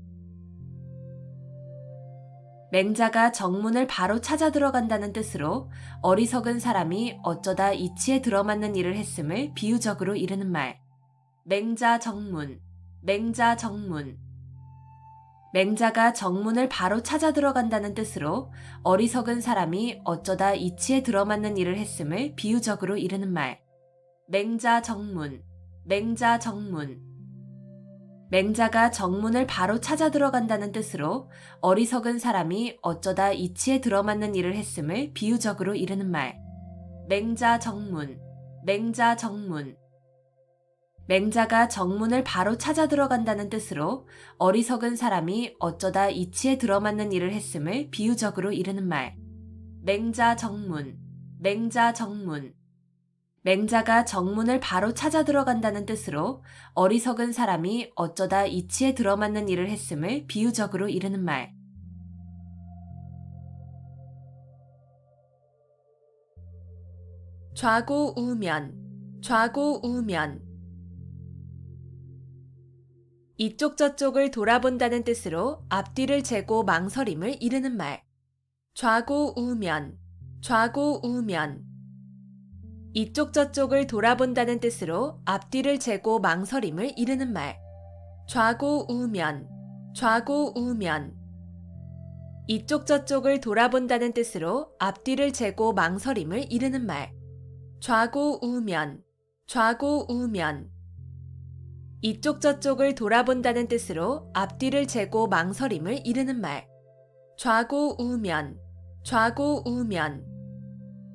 맹자가 정문을 바로 찾아 들어간다는 뜻으로 어리석은 사람이 어쩌다 이치에 들어맞는 일을 했음을 비유적으로 이르는 말. 맹자정문. 맹자정문. 맹자가 정문을 바로 찾아 들어간다는 뜻으로 어리석은 사람이 어쩌다 이치에 들어맞는 일을 했음을 비유적으로 이르는 말. 맹자정문. 맹자정문. 맹자가 정문을 바로 찾아 들어간다는 뜻으로 어리석은 사람이 어쩌다 이치에 들어맞는 일을 했음을 비유적으로 이르는 말. 맹자정문. 맹자정문. 맹자가 정문을 바로 찾아 들어간다는 뜻으로 어리석은 사람이 어쩌다 이치에 들어맞는 일을 했음을 비유적으로 이르는 말. 맹자정문. 맹자정문. 맹자가 정문을 바로 찾아 들어간다는 뜻으로 어리석은 사람이 어쩌다 이치에 들어맞는 일을 했음을 비유적으로 이르는 말. 좌고우면. 좌고우면. 이쪽 저쪽을 돌아본다는 뜻으로 앞뒤를 재고 망설임을 이르는 말. 좌고우면. 좌고우면. 이쪽 저쪽을 돌아본다는 뜻으로 앞뒤를 재고 망설임을 이르는 말. 좌고우면. 좌고우면. 이쪽 저쪽을 돌아본다는 뜻으로 앞뒤를 재고 망설임을 이르는 말. 좌고우면. 좌고우면. 이쪽 저쪽을 돌아본다는 뜻으로 앞뒤를 재고 망설임을 이르는 말. 좌고우면. 좌고우면.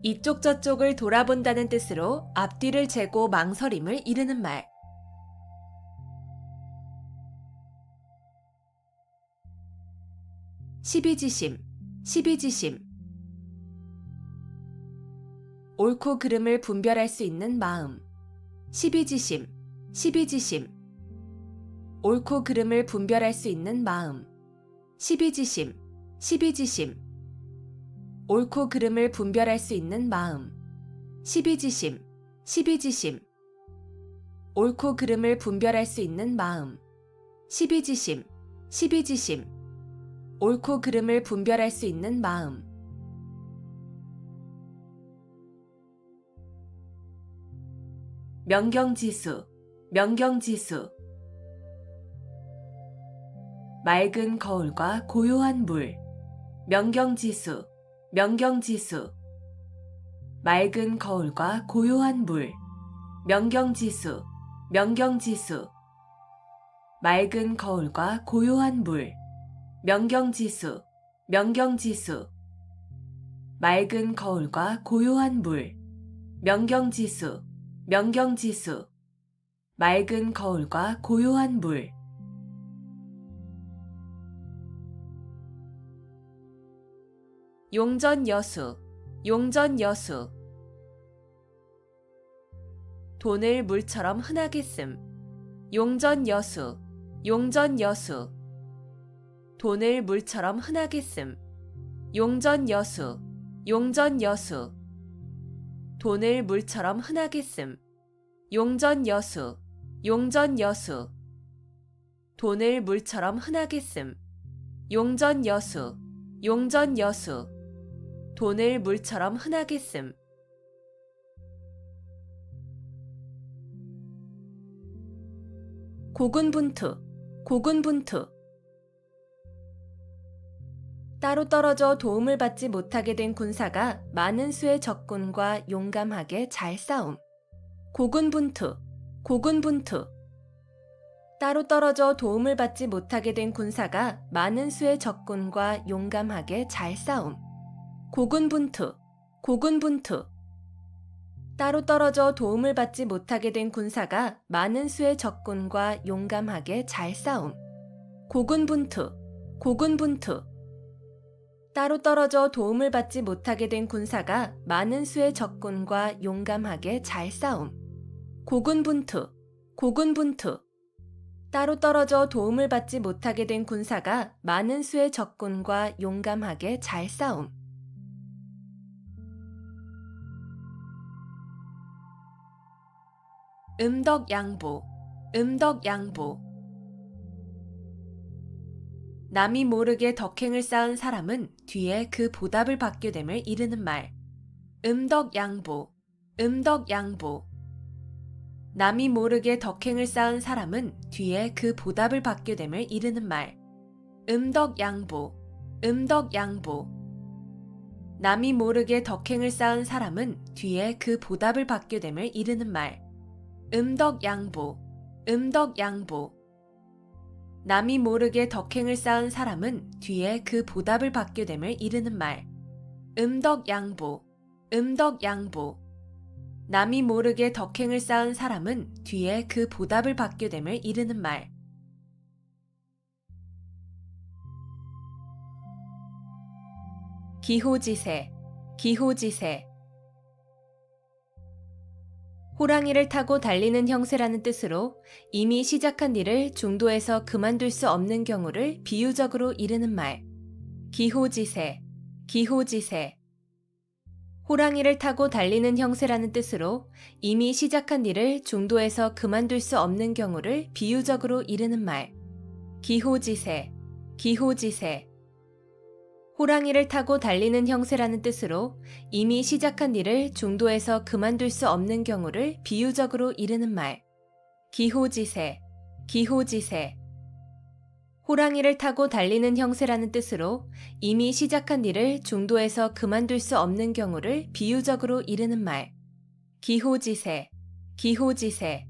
이쪽 저쪽을 돌아본다는 뜻으로 앞뒤를 재고 망설임을 이르는 말. 시비지심. 시비지심. 옳고 그름을 분별할 수 있는 마음. 시비지심. 시비지심. 옳고 그름을 분별할 수 있는 마음. 시비지심. 시비지심. 옳고 그름을 분별할 수 있는 마음. 시비지심. 시비지심. 옳고 그름을 분별할 수 있는 마음. 시비지심. 시비지심. 옳고 그름을 분별할 수 있는 마음. 명경지수, 명경지수. 맑은 거울과 고요한 물, 명경지수, 명경지수. 맑은 거울과 고요한 물, 명경지수, 명경지수. 맑은 거울과 고요한 물, 명경지수, 명경지수. 맑은 거울과 고요한 물, 명경지수, 명경지수. 맑은 거울과 고요한 물. 용전여수, 용전여수. 돈을 물처럼 흔하게 씀, 용전여수, 용전여수. 돈을 물처럼 흔하게 씀, 용전여수, 용전여수. 돈을 물처럼 흔하게 씀, 용전여수, 용전여수. 돈을 물처럼 흔하게 씀, 용전여수, 용전여수. 돈을 물처럼 흔하게 씀. 고군분투, 고군분투. 따로 떨어져 도움을 받지 못하게 된 군사가 많은 수의 적군과 용감하게 잘 싸움. 고군분투, 고군분투. 따로 떨어져 도움을 받지 못하게 된 군사가 많은 수의 적군과 용감하게 잘 싸움. 고군분투, 고군분투. 따로 떨어져 도움을 받지 못하게 된 군사가 많은 수의 적군과 용감하게 잘 싸움. 고군분투, 고군분투. 따로 떨어져 도움을 받지 못하게 된 군사가 많은 수의 적군과 용감하게 잘 싸움. 고군분투, 고군분투. 따로 떨어져 도움을 받지 못하게 된 군사가 많은 수의 적군과 용감하게 잘 싸움. 음덕양보, 음덕양보. 남이 모르게 덕행을 쌓은 사람은 뒤에 그 보답을 받게 됨을 이르는 말. 음덕양보, 음덕양보. 남이 모르게 덕행을 쌓은 사람은 뒤에 그 보답을 받게 됨을 이르는 말. 음덕양보, 음덕양보. 남이 모르게 덕행을 쌓은 사람은 뒤에 그 보답을 받게 됨을 이르는 말. 음덕양보, 음덕양보. 남이 모르게 덕행을 쌓은 사람은 뒤에 그 보답을 받게 됨을 이르는 말. 음덕양보, 음덕양보. 남이 모르게 덕행을 쌓은 사람은 뒤에 그 보답을 받게 됨을 이르는 말. 기호지세, 기호지세. 호랑이를 타고 달리는 형세라는 뜻으로 이미 시작한 일을 중도에서 그만둘 수 없는 경우를 비유적으로 이르는 말. 기호지세, 기호지세. 호랑이를 타고 달리는 형세라는 뜻으로 이미 시작한 일을 중도에서 그만둘 수 없는 경우를 비유적으로 이르는 말. 기호지세, 기호지세. 호랑이를 타고 달리는 형세라는 뜻으로 이미 시작한 일을 중도에서 그만둘 수 없는 경우를 비유적으로 이르는 말. 기호지세, 기호지세. 호랑이를 타고 달리는 형세라는 뜻으로 이미 시작한 일을 중도에서 그만둘 수 없는 경우를 비유적으로 이르는 말. 기호지세, 기호지세.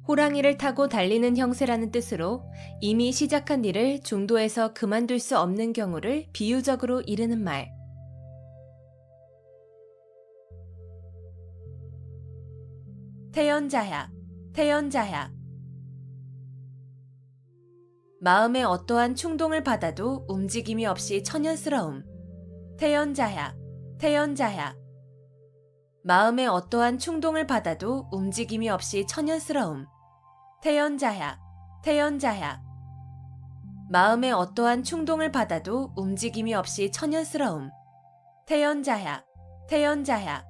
호랑이를 타고 달리는 형세라는 뜻으로 이미 시작한 일을 중도에서 그만둘 수 없는 경우를 비유적으로 이르는 말. 태연자약, 태연자약. 마음에 어떠한 충동을 받아도 움직임이 없이 천연스러움. 태연자약, 태연자약. 마음에 어떠한 충동을 받아도 움직임이 없이 천연스러움. 태연자약, 태연자약. 마음에 어떠한 충동을 받아도 움직임이 없이 천연스러움. 태연자약, 태연자약.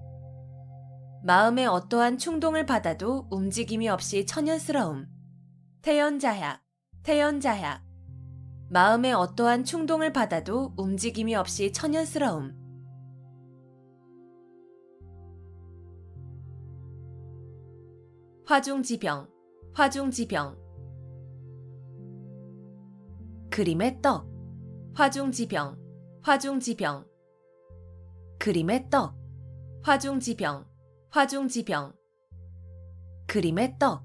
마음에 어떠한 충동을 받아도 움직임이 없이 천연스러움. 태연자약, 태연자약. 마음에 어떠한 충동을 받아도 움직임이 없이 천연스러움. 화중지병, 화중지병. 그림의 떡, 화중지병, 화중지병. 그림의 떡, 화중지병, 화중지병. 그림의 떡,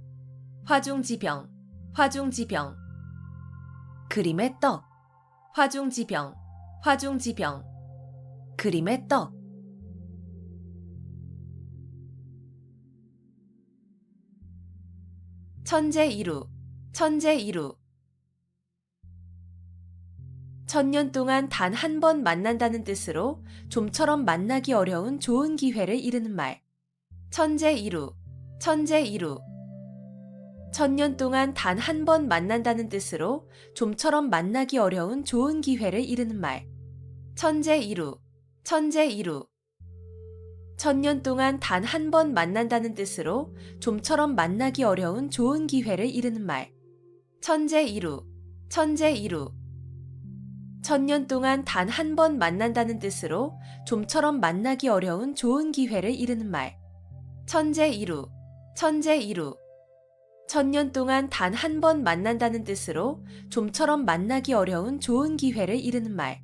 화중지병, 화중지병. 그림의 떡, 화중지병, 화중지병. 그림의 떡. 천재이루, 천재이루. 천년 동안 단 한 번 만난다는 뜻으로 좀처럼 만나기 어려운 좋은 기회를 이르는 말. 천재이루, 천재이루. 천년 동안 단 한 번 만난다는 뜻으로 좀처럼 만나기 어려운 좋은 기회를 이르는 말. 천재이루, 천재이루. 천년 동안 단 한 번 만난다는 뜻으로 좀처럼 만나기 어려운 좋은 기회를 이르는 말. 천재이루, 천재이루. 천년 동안 단 한 번 만난다는 뜻으로 좀처럼 만나기 어려운 좋은 기회를 이르는 말. 천재이루, 천재이루. 천년 동안 단 한 번 만난다는 뜻으로 좀처럼 만나기 어려운 좋은 기회를 이르는 말.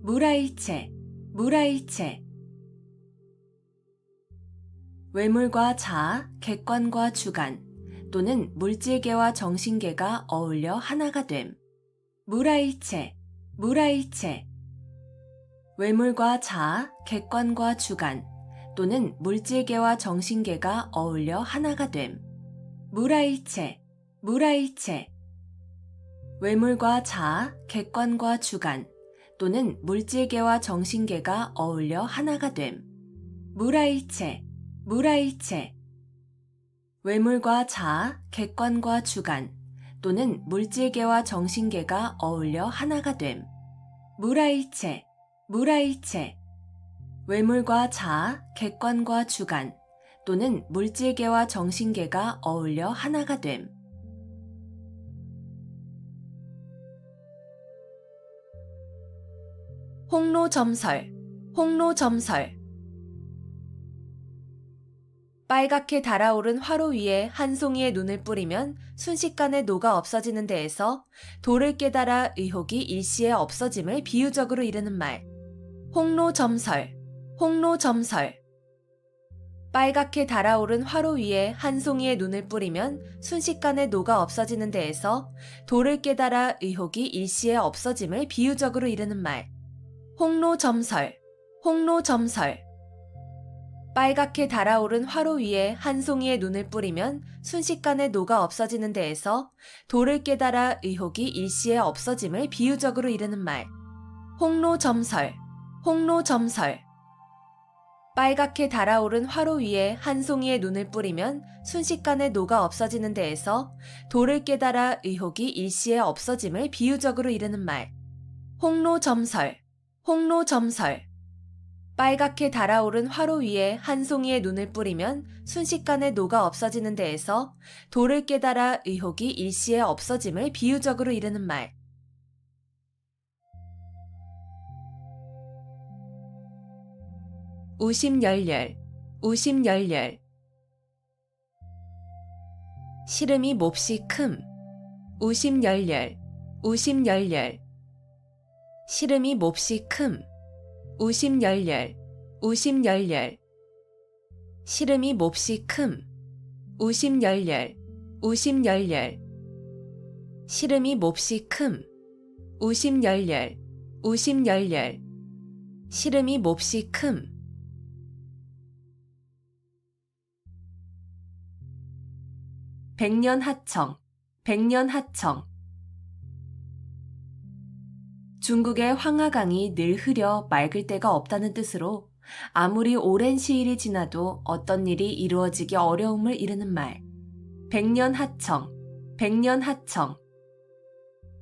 무라일체, 무라일체. 외물과 자아, 객관과 주관 또는 물질계와 정신계가 어울려 하나가 됨. 무라일체, 무라일체. 외물과 자아, 객관과 주관 또는 물질계와 정신계가 어울려 하나가 됨. 무라일체, 무라일체. 외물과 자아, 객관과 주관 또는 물질계와 정신계가 어울려 하나가 됨. 무라일체, 무라일체. 외물과 자아, 객관과 주관 또는 물질계와 정신계가 어울려 하나가 됨. 무라일체, 무라일체. 외물과 자아, 객관과 주관 또는 물질계와 정신계가 어울려 하나가 됨. 홍로점설, 홍로점설. 빨갛게 달아오른 화로 위에 한 송이의 눈을 뿌리면 순식간에 녹아 없어지는 데에서 도를 깨달아 의혹이 일시에 없어짐을 비유적으로 이르는 말. 홍로점설, 홍로점설. 빨갛게 달아오른 화로 위에 한 송이의 눈을 뿌리면 순식간에 녹아 없어지는 데에서 도를 깨달아 의혹이 일시에 없어짐을 비유적으로 이르는 말. 홍로점설, 홍로점설. 빨갛게 달아오른 화로 위에 한 송이의 눈을 뿌리면 순식간에 녹아 없어지는 데에서 도를 깨달아 의혹이 일시에 없어짐을 비유적으로 이르는 말. 홍로점설, 홍로점설. 빨갛게 달아오른 화로 위에 한 송이의 눈을 뿌리면 순식간에 녹아 없어지는 데에서 도를 깨달아 의혹이 일시에 없어짐을 비유적으로 이르는 말. 홍로점설, 홍로점설. 빨갛게 달아오른 화로 위에 한 송이의 눈을 뿌리면 순식간에 녹아 없어지는 데에서 도를 깨달아 의혹이 일시에 없어짐을 비유적으로 이르는 말. 우심열렬, 우심열렬. 시름이 몹시 큼. 우심열렬, 우심열렬. 시름이 몹시 큼. 우심열렬, 우심열렬. 시름이 몹시 큼. 우심열렬, 우심열렬. 시름이 몹시 큼. 우심열렬, 우심열렬. 시름이 몹시 큼. 백년하청, 백년하청. 중국의 황하강이 늘 흐려 맑을 때가 없다는 뜻으로 아무리 오랜 시일이 지나도 어떤 일이 이루어지기 어려움을 이르는 말. 백년하청, 백년하청.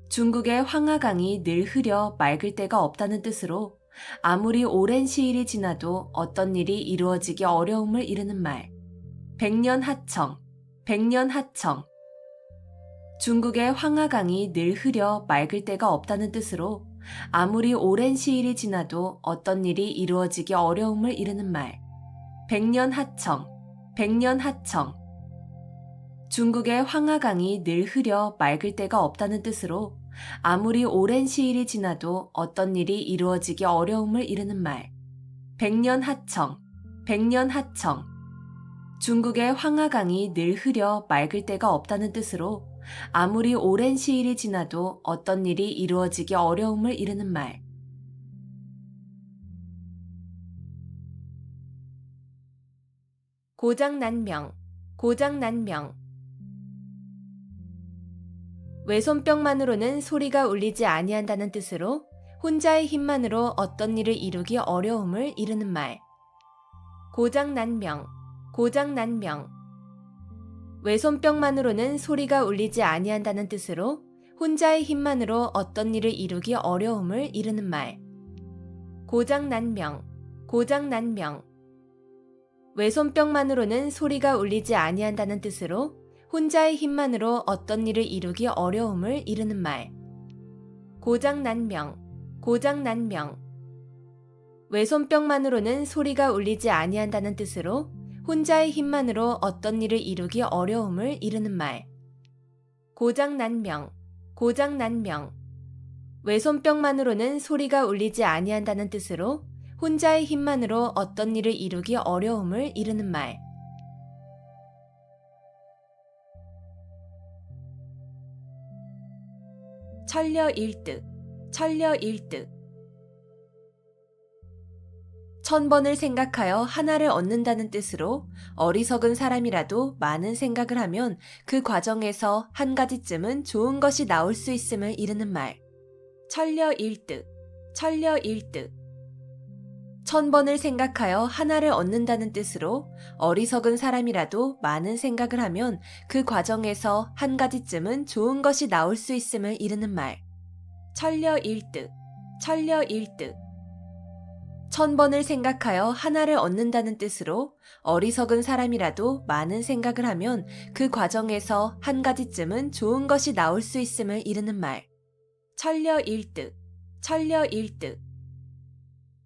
중국의 황하강이 늘 흐려 맑을 때가 없다는 뜻으로 아무리 오랜 시일이 지나도 어떤 일이 이루어지기 어려움을 이르는 말. 백년하청, 백년하청. 중국의 황하강이 늘 흐려 맑을 때가 없다는 뜻으로 아무리 오랜 시일이 지나도 어떤 일이 이루어지기 어려움을 이르는 말. 백년하청, 백년하청. 중국의 황하강이 늘 흐려 맑을 때가 없다는 뜻으로 아무리 오랜 시일이 지나도 어떤 일이 이루어지기 어려움을 이르는 말. 백년하청, 백년하청. 중국의 황하강이 늘 흐려 맑을 때가 없다는 뜻으로 아무리 오랜 시일이 지나도 어떤 일이 이루어지기 어려움을 이르는 말. 고장난명, 고장난명. 외손뼉만으로는 소리가 울리지 아니한다는 뜻으로 혼자의 힘만으로 어떤 일을 이루기 어려움을 이르는 말. 고장난명, 고장난명. 외손뼉만으로는 소리가 울리지 아니한다는 뜻으로 혼자의 힘만으로 어떤 일을 이루기 어려움을 이르는 말. 고장난명, 고장난명. 외손뼉만으로는 소리가 울리지 아니한다는 뜻으로 혼자의 힘만으로 어떤 일을 이루기 어려움을 이르는 말. 고장난명, 고장난명. 외손뼉만으로는 소리가 울리지 아니한다는 뜻으로 혼자의 힘만으로 어떤 일을 이루기 어려움을 이르는 말. 고장난명, 고장난명. 외손뼉만으로는 소리가 울리지 아니한다는 뜻으로 혼자의 힘만으로 어떤 일을 이루기 어려움을 이르는 말. 천려일득, 천려일득. 1000번을 생각하여 하나를 얻는다는 뜻으로 어리석은 사람이라도 많은 생각을 하면 그 과정에서 한 가지쯤은 좋은 것이 나올 수 있음을 이르는 말. 천려일득, 천려일득. 1000번을 생각하여 하나를 얻는다는 뜻으로 어리석은 사람이라도 많은 생각을 하면 그 과정에서 한 가지쯤은 좋은 것이 나올 수 있음을 이르는 말. 천려일득, 천려일득. 1000번을 생각하여 하나를 얻는다는 뜻으로 어리석은 사람이라도 많은 생각을 하면 그 과정에서 한 가지쯤은 좋은 것이 나올 수 있음을 이르는 말. 천려일득, 천려일득.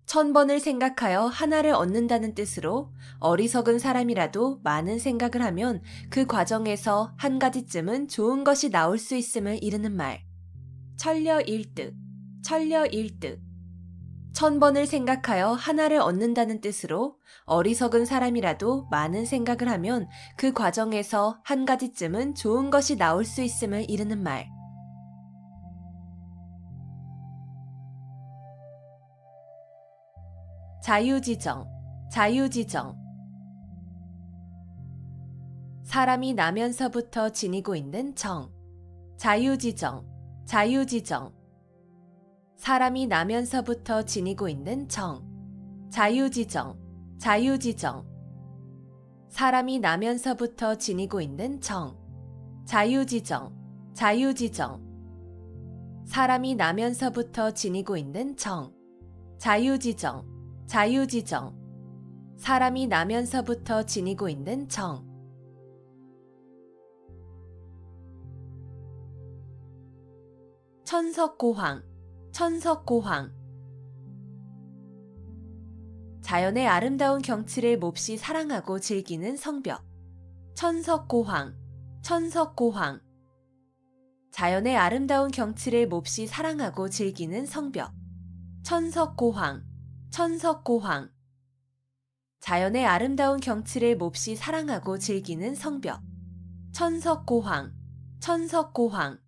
1000번을 생각하여 하나를 얻는다는 뜻으로 어리석은 사람이라도 많은 생각을 하면 그 과정에서 한 가지쯤은 좋은 것이 나올 수 있음을 이르는 말. 천려일득, 천려일득. 1000번을 생각하여 하나를 얻는다는 뜻으로 어리석은 사람이라도 많은 생각을 하면 그 과정에서 한 가지쯤은 좋은 것이 나올 수 있음을 이르는 말. 자유지정, 자유지정. 사람이 나면서부터 지니고 있는 정. 자유지정, 자유지정. 사람이 나면서부터 지니고 있는 정. 자유지정, 자유지정. 사람이 나면서부터 지니고 있는 정. 자유지정, 자유지정. 사람이 나면서부터 지니고 있는 정. 자유지정, 자유지정. 사람이 나면서부터 지니고 있는 정. 천석고황, 천석고황. 자연의 아름다운 경치를 몹시 사랑하고 즐기는 성벽. 천석고황, 천석고황. 자연의 아름다운 경치를 몹시 사랑하고 즐기는 성벽. 천석고황, 천석고황. 자연의 아름다운 경치를 몹시 사랑하고 즐기는 성벽. 천석고황, 천석고황.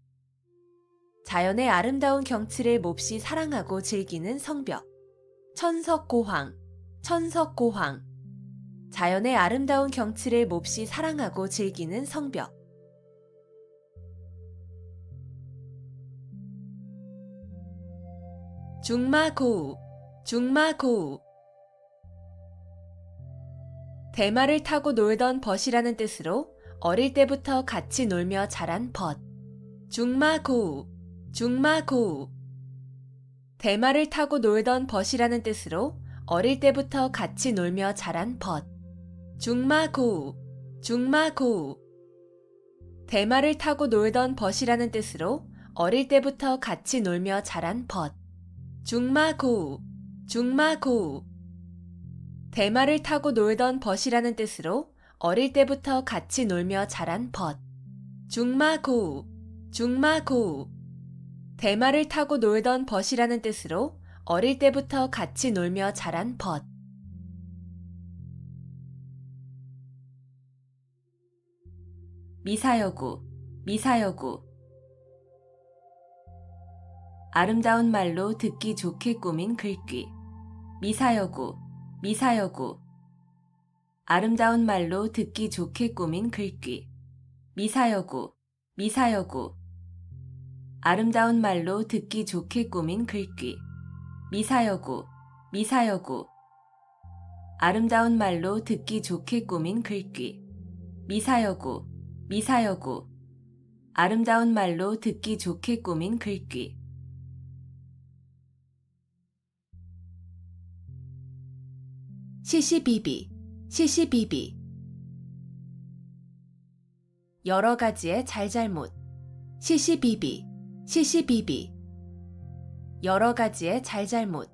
자연의 아름다운 경치를 몹시 사랑하고 즐기는 성벽. 천석고황, 천석고황. 자연의 아름다운 경치를 몹시 사랑하고 즐기는 성벽. 중마고우, 중마고우. 대마를 타고 놀던 벗이라는 뜻으로 어릴 때부터 같이 놀며 자란 벗. 중마고우, 중마고우. 대마를 타고 놀던 벗이라는 뜻으로 어릴 때부터 같이 놀며 자란 벗. 중마고우, 중마고우. 대마를 타고 놀던 벗이라는 뜻으로 어릴 때부터 같이 놀며 자란 벗. 중마고우, 중마고우. 대마를 타고 놀던 벗이라는 뜻으로 어릴 때부터 같이 놀며 자란 벗. 중마고우, 중마고우. 대마를 타고 놀던 벗이라는 뜻으로 어릴 때부터 같이 놀며 자란 벗. 미사여구, 미사여구. 아름다운 말로 듣기 좋게 꾸민 글귀. 미사여구, 미사여구. 아름다운 말로 듣기 좋게 꾸민 글귀. 미사여구, 미사여구. 아름다운 말로 듣기 좋게 꾸민 글귀. 미사여구, 미사여구. 아름다운 말로 듣기 좋게 꾸민 글귀. 미사여구, 미사여구. 아름다운 말로 듣기 좋게 꾸민 글귀. 시시비비, 시시비비. 여러 가지의 잘잘못. 시시비비, 시시비비. 여러 가지의 잘잘못.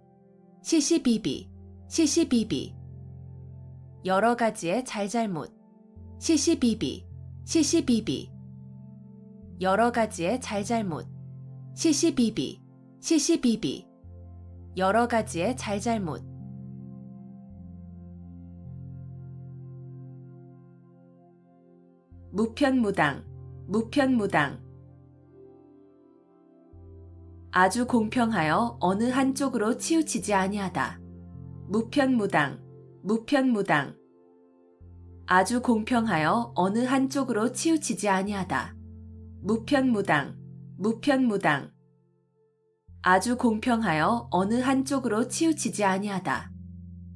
시시비비, 시시비비. 여러 가지의 잘잘못. 시시비비, 시시비비. 여러 가지의 잘잘못. 시시비비, 시시비비. 여러 가지의 잘잘못. 무편무당, 무편무당. 아주 공평하여 어느 한쪽으로 치우치지 아니하다. 무편무당, 무편무당. 아주 공평하여 어느 한쪽으로 치우치지 아니하다. 무편무당, 무편무당. 아주 공평하여 어느 한쪽으로 치우치지 아니하다.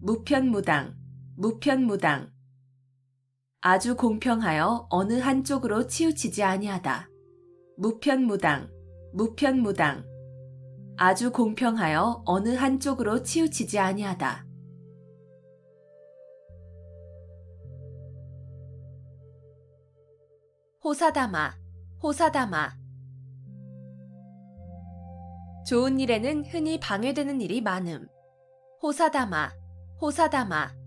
무편무당, 무편무당. 아주 공평하여 어느 한쪽으로 치우치지 아니하다. 무편무당, 무편무당. 아주 공평하여 어느 한쪽으로 치우치지 아니하다. 호사다마, 호사다마. 좋은 일에는 흔히 방해되는 일이 많음. 호사다마, 호사다마.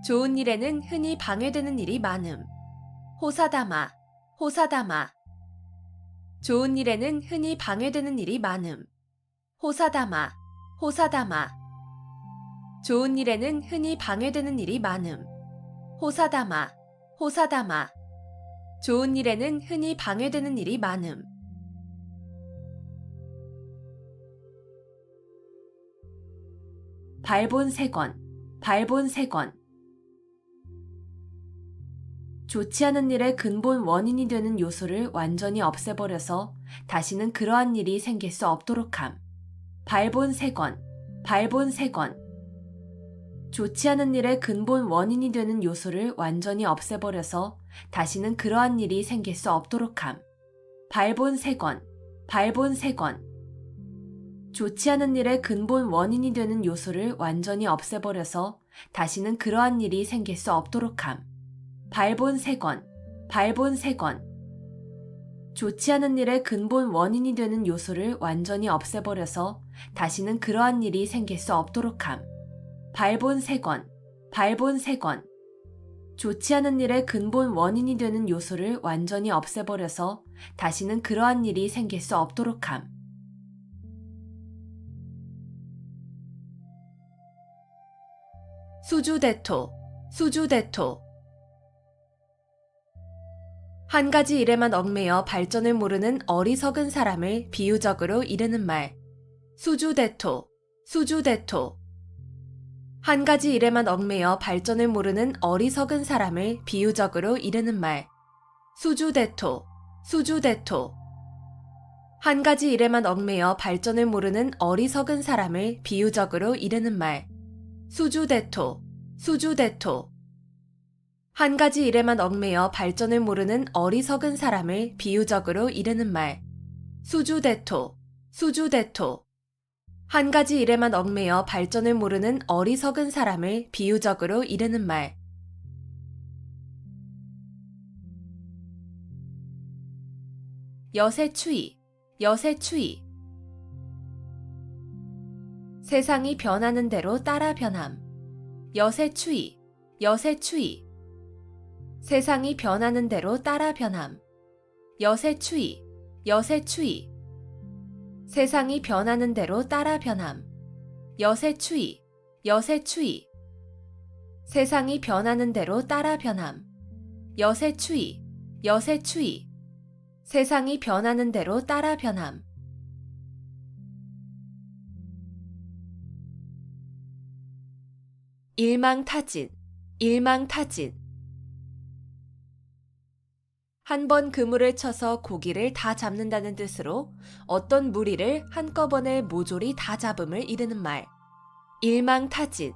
좋은 일에는 흔히 방해되는 일이 많음. 호사다마, 호사다마. 좋은 일에는 흔히 방해되는 일이 많음. 호사다마, 호사다마. 좋은 일에는 흔히 방해되는 일이 많음. 호사다마, 호사다마. 좋은 일에는 흔히 방해되는 일이 많음. 발본색원, 발본색원. 좋지 않은 일의 근본 원인이 되는 요소를 완전히 없애버려서 다시는 그러한 일이 생길 수 없도록 함. 발본색원, 발본색원. 좋지 않은 일의 근본 원인이 되는 요소를 완전히 없애버려서 다시는 그러한 일이 생길 수 없도록 함. 발본색원, 발본색원. 좋지 않은 일의 근본 원인이 되는 요소를 완전히 없애버려서 다시는 그러한 일이 생길 수 없도록 함. 발본색원, 발본색원. 좋지 않은 일의 근본 원인이 되는 요소를 완전히 없애버려서 다시는 그러한 일이 생길 수 없도록 함. 발본색원, 발본색원. 좋지 않은 일의 근본 원인이 되는 요소를 완전히 없애버려서 다시는 그러한 일이 생길 수 없도록 함. 수주대토, 수주대토. 한 가지 일에만 얽매여 발전을 모르는 어리석은 사람을 비유적으로 이르는 말. 수주대토, 수주대토. 한 가지 일에만 얽매여 발전을 모르는 어리석은 사람을 비유적으로 이르는 말. 수주대토, 수주대토. 한 가지 일에만 얽매여 발전을 모르는 어리석은 사람을 비유적으로 이르는 말. 수주대토, 수주대토. 한 가지 일에만 얽매여 발전을 모르는 어리석은 사람을 비유적으로 이르는 말. 수주대토, 수주대토. 한 가지 일에만 얽매여 발전을 모르는 어리석은 사람을 비유적으로 이르는 말. 여세추이, 여세추이. 세상이 변하는 대로 따라 변함. 여세 추위, 여세 추위. 세상이 변하는 대로 따라 변함. 여세 추위, 여세 추위. 세상이 변하는 대로 따라 변함. 여세 추위, 여세 추위. 세상이 변하는 대로 따라 변함. 여세 추위, 여세 추위. 세상이 변하는 대로 따라 변함. 일망타진, 일망타진. 한 번 그물을 쳐서 고기를 다 잡는다는 뜻으로 어떤 무리를 한꺼번에 모조리 다 잡음을 이르는 말. 일망타진,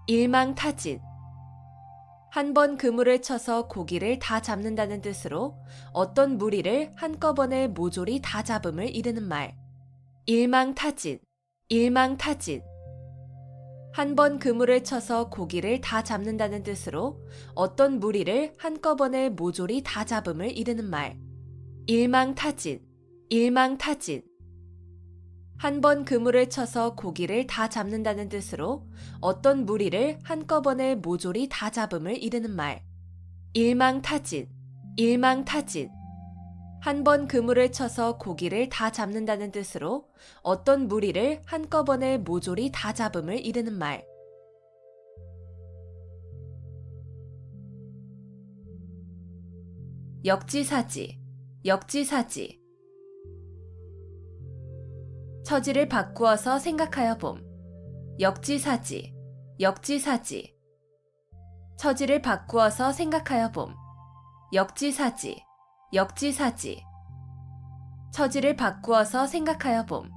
일망타진. 한 번 그물을 쳐서 고기를 다 잡는다는 뜻으로 어떤 무리를 한꺼번에 모조리 다 잡음을 이르는 말. 일망타진, 일망타진. 한 번 그물을 쳐서 고기를 다 잡는다는 뜻으로 어떤 무리를 한꺼번에 모조리 다 잡음을 이르는 말. 일망타진, 일망타진. 한 번 그물을 쳐서 고기를 다 잡는다는 뜻으로 어떤 무리를 한꺼번에 모조리 다 잡음을 이르는 말. 일망타진, 일망타진. 한 번 그물을 쳐서 고기를 다 잡는다는 뜻으로 어떤 무리를 한꺼번에 모조리 다 잡음을 이르는 말. 역지사지, 역지사지. 처지를 바꾸어서 생각하여 봄. 역지사지, 역지사지. 처지를 바꾸어서 생각하여 봄. 역지사지, 역지사지. 처지를 바꾸어서 생각하여 봄.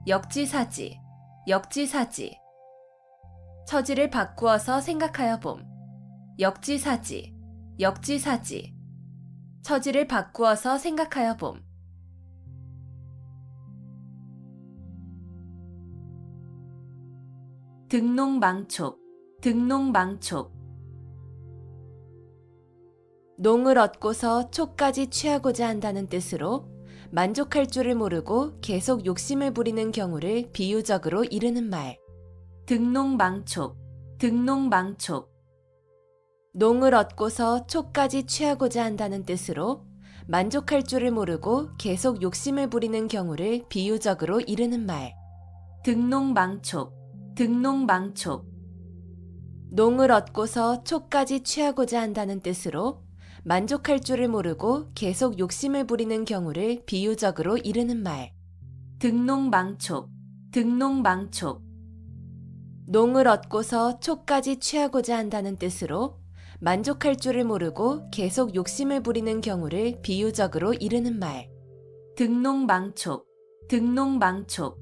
역지사지, 역지사지. 처지를 바꾸어서 생각하여 봄. 역지사지, 역지사지. 처지를 바꾸어서 생각하여 봄. 등농망촉, 등농망촉. 농을 얻고서 촉까지 취하고자 한다는 뜻으로 만족할 줄을 모르고 계속 욕심을 부리는 경우를 비유적으로 이르는 말. 등농망촉, 등농망촉. 농을 얻고서 촉까지 취하고자 한다는 뜻으로 만족할 줄을 모르고 계속 욕심을 부리는 경우를 비유적으로 이르는 말. 등농망촉, 등농망촉. 농을 얻고서 촉까지 취하고자 한다는 뜻으로 만족할 줄을 모르고 계속 욕심을 부리는 경우를 비유적으로 이르는 말. 등농망촉, 등농망촉. 농을 얻고서 촉까지 취하고자 한다는 뜻으로 만족할 줄을 모르고 계속 욕심을 부리는 경우를 비유적으로 이르는 말. 등농망촉, 등농망촉.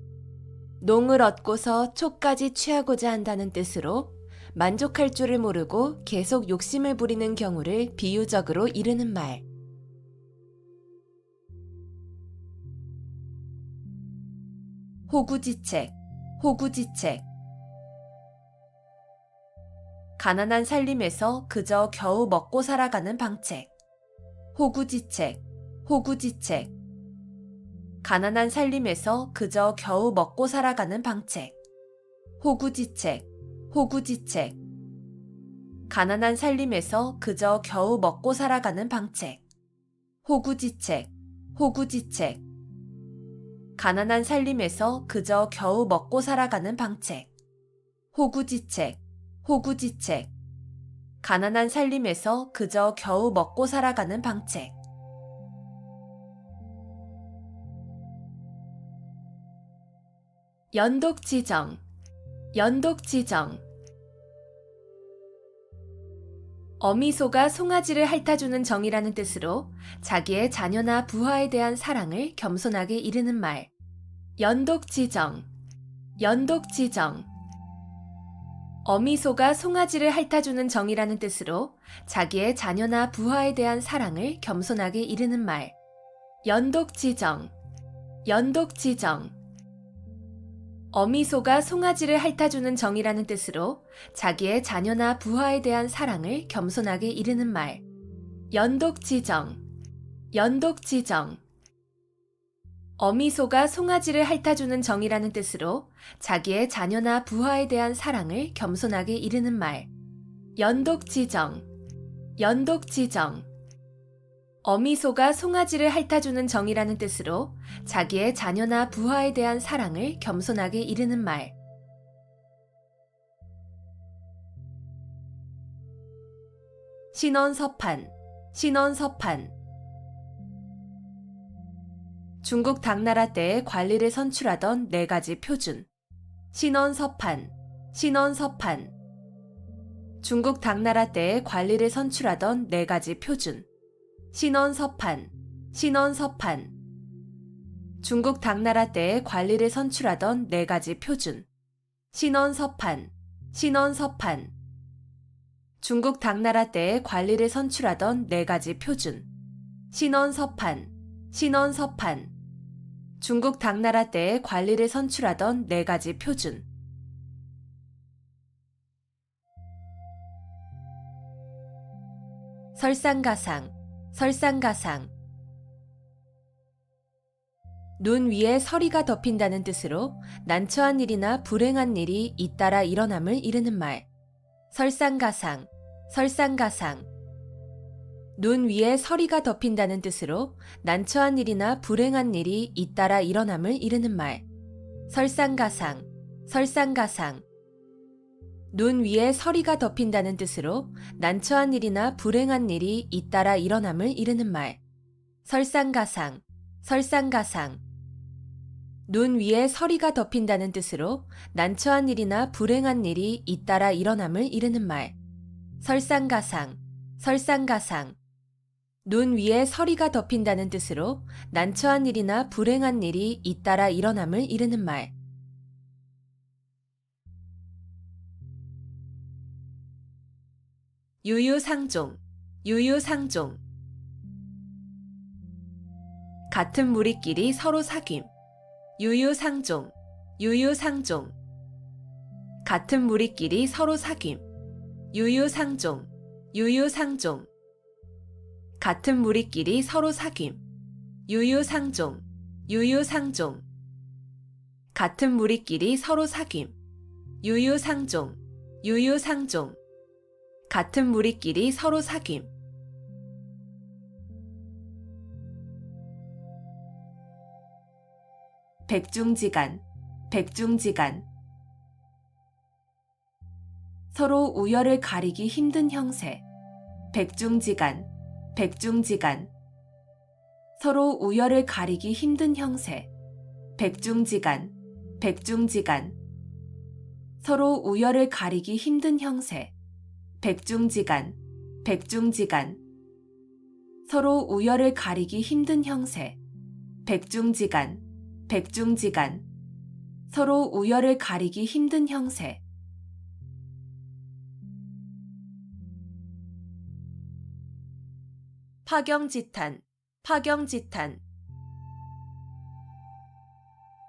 농을 얻고서 촉까지 취하고자 한다는 뜻으로 만족할 줄을 모르고 계속 욕심을 부리는 경우를 비유적으로 이르는 말. 호구지책, 호구지책. 가난한 살림에서 그저 겨우 먹고 살아가는 방책. 호구지책, 호구지책. 가난한 살림에서 그저 겨우 먹고 살아가는 방책. 호구지책, 호구지책. 가난한 살림에서 그저 겨우 먹고 살아가는 방책. 호구지책, 호구지책. 가난한 살림에서 그저 겨우 먹고 살아가는 방책. 호구지책, 호구지책. 가난한 살림에서 그저 겨우 먹고 살아가는 방책. 연독지정, 연독지정. 어미소가 송아지를 핥아주는 정이라는 뜻으로 자기의 자녀나 부하에 대한 사랑을 겸손하게 이르는 말. 연독지정, 연독지정. 어미소가 송아지를 핥아주는 정이라는 뜻으로 자기의 자녀나 부하에 대한 사랑을 겸손하게 이르는 말. 연독지정, 연독지정. 어미소가 송아지를 핥아주는 정이라는 뜻으로 자기의 자녀나 부하에 대한 사랑을 겸손하게 이르는 말. 연독지정, 연독지정. 어미소가 송아지를 핥아주는 정이라는 뜻으로 자기의 자녀나 부하에 대한 사랑을 겸손하게 이르는 말. 연독지정, 연독지정. 어미소가 송아지를 핥아주는 정이라는 뜻으로 자기의 자녀나 부하에 대한 사랑을 겸손하게 이르는 말. 신원서판, 신원서판. 중국 당나라 때의 관리를 선출하던 4가지 표준. 신원서판, 신원서판. 중국 당나라 때의 관리를 선출하던 4가지 표준. 신원서판, 신원서판. 중국 당나라 때의 관리를 선출하던 4가지 표준. 신원서판, 신원서판. 중국 당나라 때의 관리를 선출하던 4가지 표준. 신원서판, 신원서판. 중국 당나라 때의 관리를 선출하던 4가지 표준. 설상가상, 설상가상. 눈 위에 서리가 덮인다는 뜻으로 난처한 일이나 불행한 일이 잇따라 일어남을 이르는 말. 설상가상, 설상가상. 눈 위에 서리가 덮인다는 뜻으로 난처한 일이나 불행한 일이 잇따라 일어남을 이르는 말. 설상가상, 설상가상. 눈 위에 서리가 덮인다는 뜻으로 난처한 일이나 불행한 일이 잇따라 일어남을 이르는 말. 설상가상, 설상가상. 눈 위에 서리가 덮인다는 뜻으로 난처한 일이나 불행한 일이 잇따라 일어남을 이르는 말. 설상가상, 설상가상. 눈 위에 서리가 덮인다는 뜻으로 난처한 일이나 불행한 일이 잇따라 일어남을 이르는 말. 유유상종, 유유상종. 같은 무리끼리 서로 사귐. 유유상종, 유유상종. 같은 무리끼리 서로 사귐. 유유상종, 유유상종. 같은 무리끼리 서로 사귐. 유유상종, 유유상종. 같은 무리끼리 서로 사귐. 유유상종, 유유상종. 같은 무리끼리 서로 사귐. 백중지간, 백중지간. 서로 우열을 가리기 힘든 형세. 백중지간, 백중지간. 서로 우열을 가리기 힘든 형세. 백중지간, 백중지간. 서로 우열을 가리기 힘든 형세. 백중지간, 백중지간. 서로 우열을 가리기 힘든 형세. 백중지간, 백중지간. 서로 우열을 가리기 힘든 형세. 파경지탄, 파경지탄.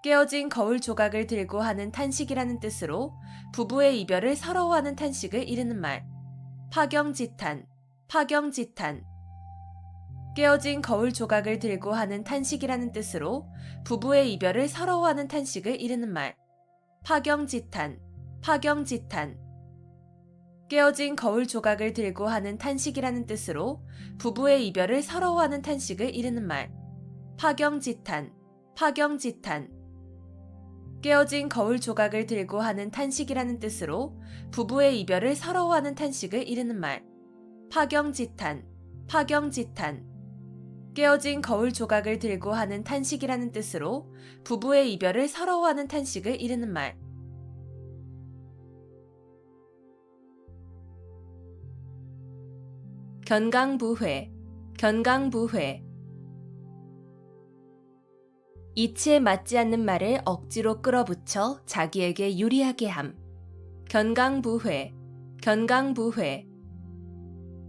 깨어진 거울 조각을 들고 하는 탄식이라는 뜻으로 부부의 이별을 서러워하는 탄식을 이르는 말. 파경지탄, 파경지탄. 깨어진 거울 조각을 들고 하는 탄식이라는 뜻으로 부부의 이별을 서러워하는 탄식을 이르는 말. 파경지탄, 파경지탄. 깨어진 거울 조각을 들고 하는 탄식이라는 뜻으로 부부의 이별을 서러워하는 탄식을 이르는 말. 파경지탄, 파경지탄. 깨어진 거울 조각을 들고 하는 탄식이라는 뜻으로 부부의 이별을 서러워하는 탄식을 이르는 말. 파경지탄, 파경지탄. 깨어진 거울 조각을 들고 하는 탄식이라는 뜻으로 부부의 이별을 서러워하는 탄식을 이르는 말. 견강부회, 견강부회. 이치에 맞지 않는 말을 억지로 끌어붙여 자기에게 유리하게 함. 견강부회, 견강부회.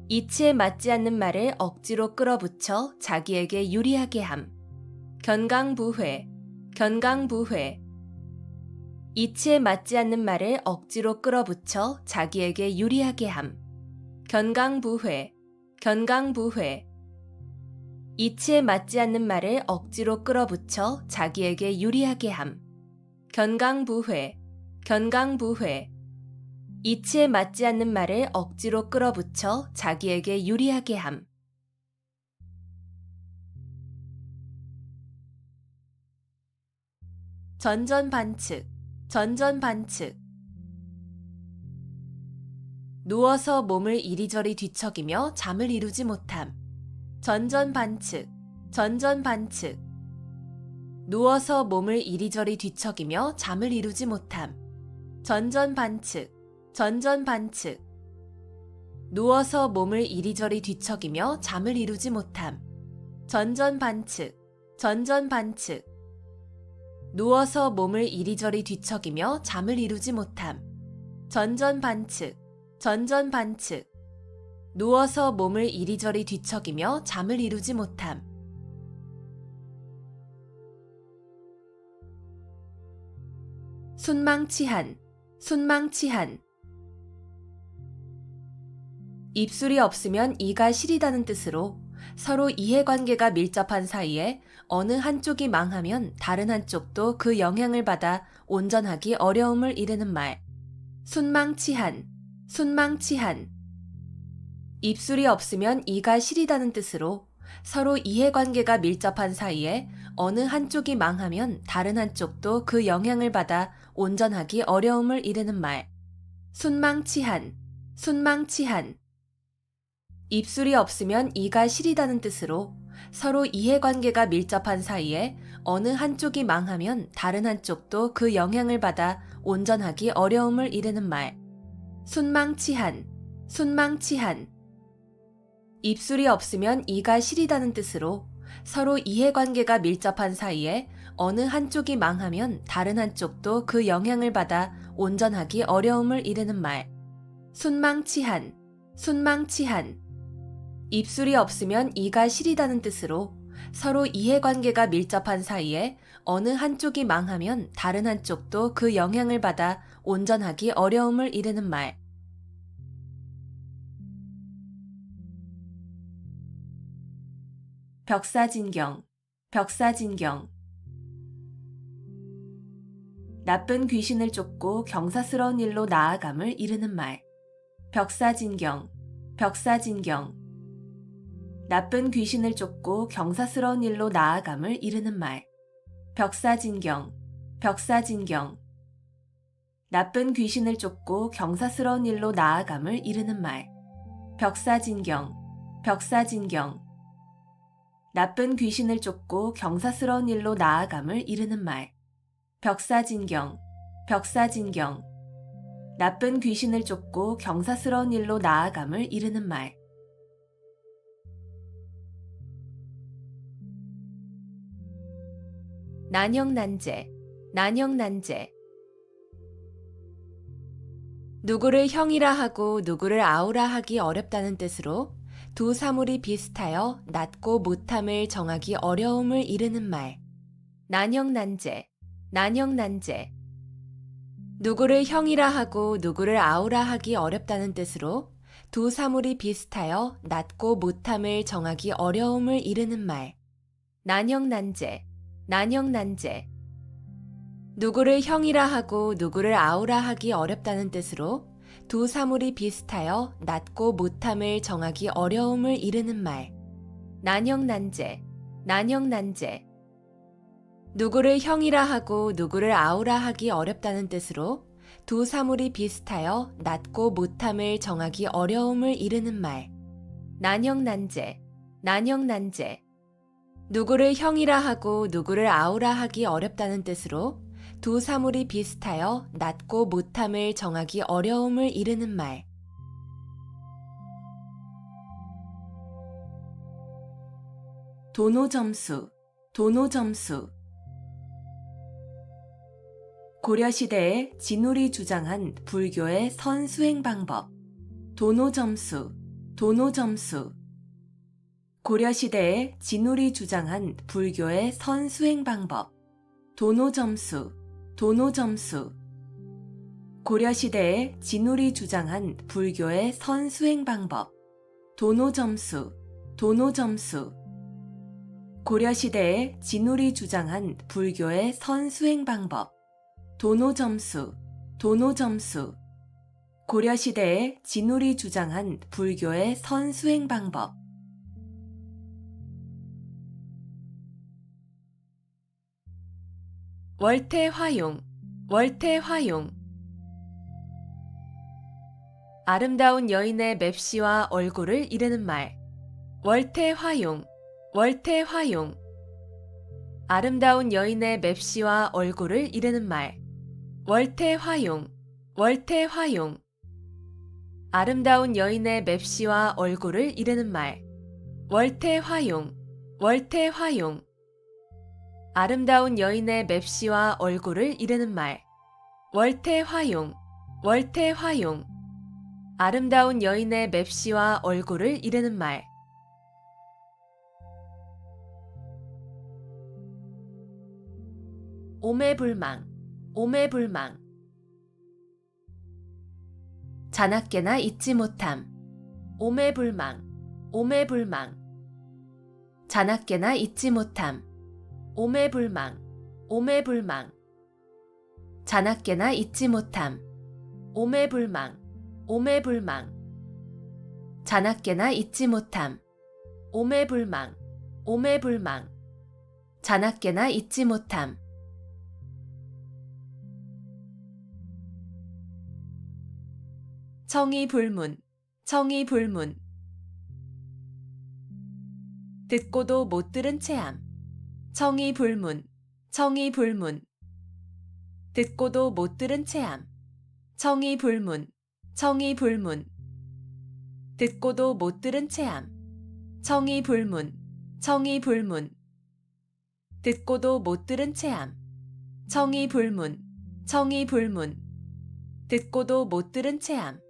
이치에 맞지 않는 말을 억지로 끌어붙여 자기에게 유리하게 함. 견강부회, 견강부회. 이치에 맞지 않는 말을 억지로 끌어붙여 자기에게 유리하게 함. 견강부회, 견강부회. 이치에 맞지 않는 말을 억지로 끌어붙여 자기에게 유리하게 함. 견강부회, 견강부회. 이치에 맞지 않는 말을 억지로 끌어붙여 자기에게 유리하게 함. 전전반측, 전전반측. 누워서 몸을 이리저리 뒤척이며 잠을 이루지 못함. 전전반측, 전전반측. 누워서 몸을 이리저리 뒤척이며 잠을 이루지 못함. 전전반측, 전전반측. 누워서 몸을 이리저리 뒤척이며 잠을 이루지 못함. 전전반측, 전전반측. 누워서 몸을 이리저리 뒤척이며 잠을 이루지 못함. 전전반측, 전전반측. 누워서 몸을 이리저리 뒤척이며 잠을 이루지 못함. 순망치한, 순망치한. 입술이 없으면 이가 시리다는 뜻으로 서로 이해관계가 밀접한 사이에 어느 한쪽이 망하면 다른 한쪽도 그 영향을 받아 온전하기 어려움을 이르는 말. 순망치한, 순망치한. 입술이 없으면 이가 시리다는 뜻으로 서로 이해관계가 밀접한 사이에 어느 한쪽이 망하면 다른 한쪽도 그 영향을 받아 온전하기 어려움을 이르는 말. 순망치한, 순망치한. 입술이 없으면 이가 시리다는 뜻으로 서로 이해관계가 밀접한 사이에 어느 한쪽이 망하면 다른 한쪽도 그 영향을 받아 온전하기 어려움을 이르는 말. 순망치한, 순망치한. 입술이 없으면 이가 시리다는 뜻으로 서로 이해관계가 밀접한 사이에 어느 한쪽이 망하면 다른 한쪽도 그 영향을 받아 온전하기 어려움을 이르는 말. 순망치한, 순망치한. 입술이 없으면 이가 시리다는 뜻으로 서로 이해관계가 밀접한 사이에 어느 한쪽이 망하면 다른 한쪽도 그 영향을 받아 온전하기 어려움을 이르는 말. 벽사진경, 벽사진경. 나쁜 귀신을 쫓고 경사스러운 일로 나아감을 이르는 말. 벽사진경, 벽사진경. 나쁜 귀신을 쫓고 경사스러운 일로 나아감을 이르는 말. 벽사진경, 벽사진경. 나쁜 귀신을 쫓고 경사스러운 일로 나아감을 이르는 말. 벽사진경, 벽사진경. 나쁜 귀신을 쫓고 경사스러운 일로 나아감을 이르는 말. 벽사진경, 벽사진경. 나쁜 귀신을 쫓고 경사스러운 일로 나아감을 이르는 말. 난형난제, 난형난제. 누구를 형이라 하고 누구를 아우라 하기 어렵다는 뜻으로 두 사물이 비슷하여 낮고 못함을 정하기 어려움을 이르는 말. 난형난제, 난형난제. 누구를 형이라 하고 누구를 아우라 하기 어렵다는 뜻으로 두 사물이 비슷하여 낮고 못함을 정하기 어려움을 이르는 말. 난형난제, 난형난제. 누구를 형이라 하고 누구를 아우라 하기 어렵다는 뜻으로 두 사물이 비슷하여 낮고 못함을 정하기 어려움을 이르는 말. 난형난제, 난형난제. 누구를 형이라 하고 누구를 아우라 하기 어렵다는 뜻으로 두 사물이 비슷하여 낮고 못함을 정하기 어려움을 이르는 말. 난형난제, 난형난제. 누구를 형이라 하고 누구를 아우라 하기 어렵다는 뜻으로 두 사물이 비슷하여 낮고 못함을 정하기 어려움을 이르는 말. 도노점수, 도노점수. 고려시대에 진울이 주장한 불교의 선수행 방법. 도노점수, 도노점수. 고려시대에 진울이 주장한 불교의 선수행 방법. 도노점수, 도노점수. 고려시대에 진울이 주장한 불교의 선수행 방법. 도노점수, 도노점수. 고려시대에 진울이 주장한 불교의 선수행 방법. 도노점수, 도노점수. 고려시대에 진울이 주장한 불교의 선수행 방법. 월태화용, 월태화용. 아름다운 여인의 맵시와 얼굴을 이르는 말. 월태화용, 월태화용. 아름다운 여인의 맵시와 얼굴을 이르는 말. 월태화용, 월태화용. 아름다운 여인의 맵시와 얼굴을 이르는 말. 월태화용, 월태화용. 아름다운 여인의 맵시와 얼굴을 이르는 말. 월태화용, 월태화용. 아름다운 여인의 맵시와 얼굴을 이르는 말. 오매불망, 오매불망. 자나깨나 잊지 못함. 오매불망, 오매불망. 자나깨나 잊지 못함. 오매불망, 오매불망. 자나깨나 잊지 못함. 오매불망, 오매불망. 자나깨나 잊지 못함. 오매불망, 오매불망. 자나깨나 잊지 못함. 청이불문, 청이불문. 듣고도 못 들은 체함. 청이불문, 청이불문. 듣고도 못 들은 체함. 청이불문, 청이불문. 듣고도 못 들은 체함. 청이불문, 청이불문. 듣고도 못 들은 체함. 청이불문, 청이불문. 듣고도 못 들은 체함.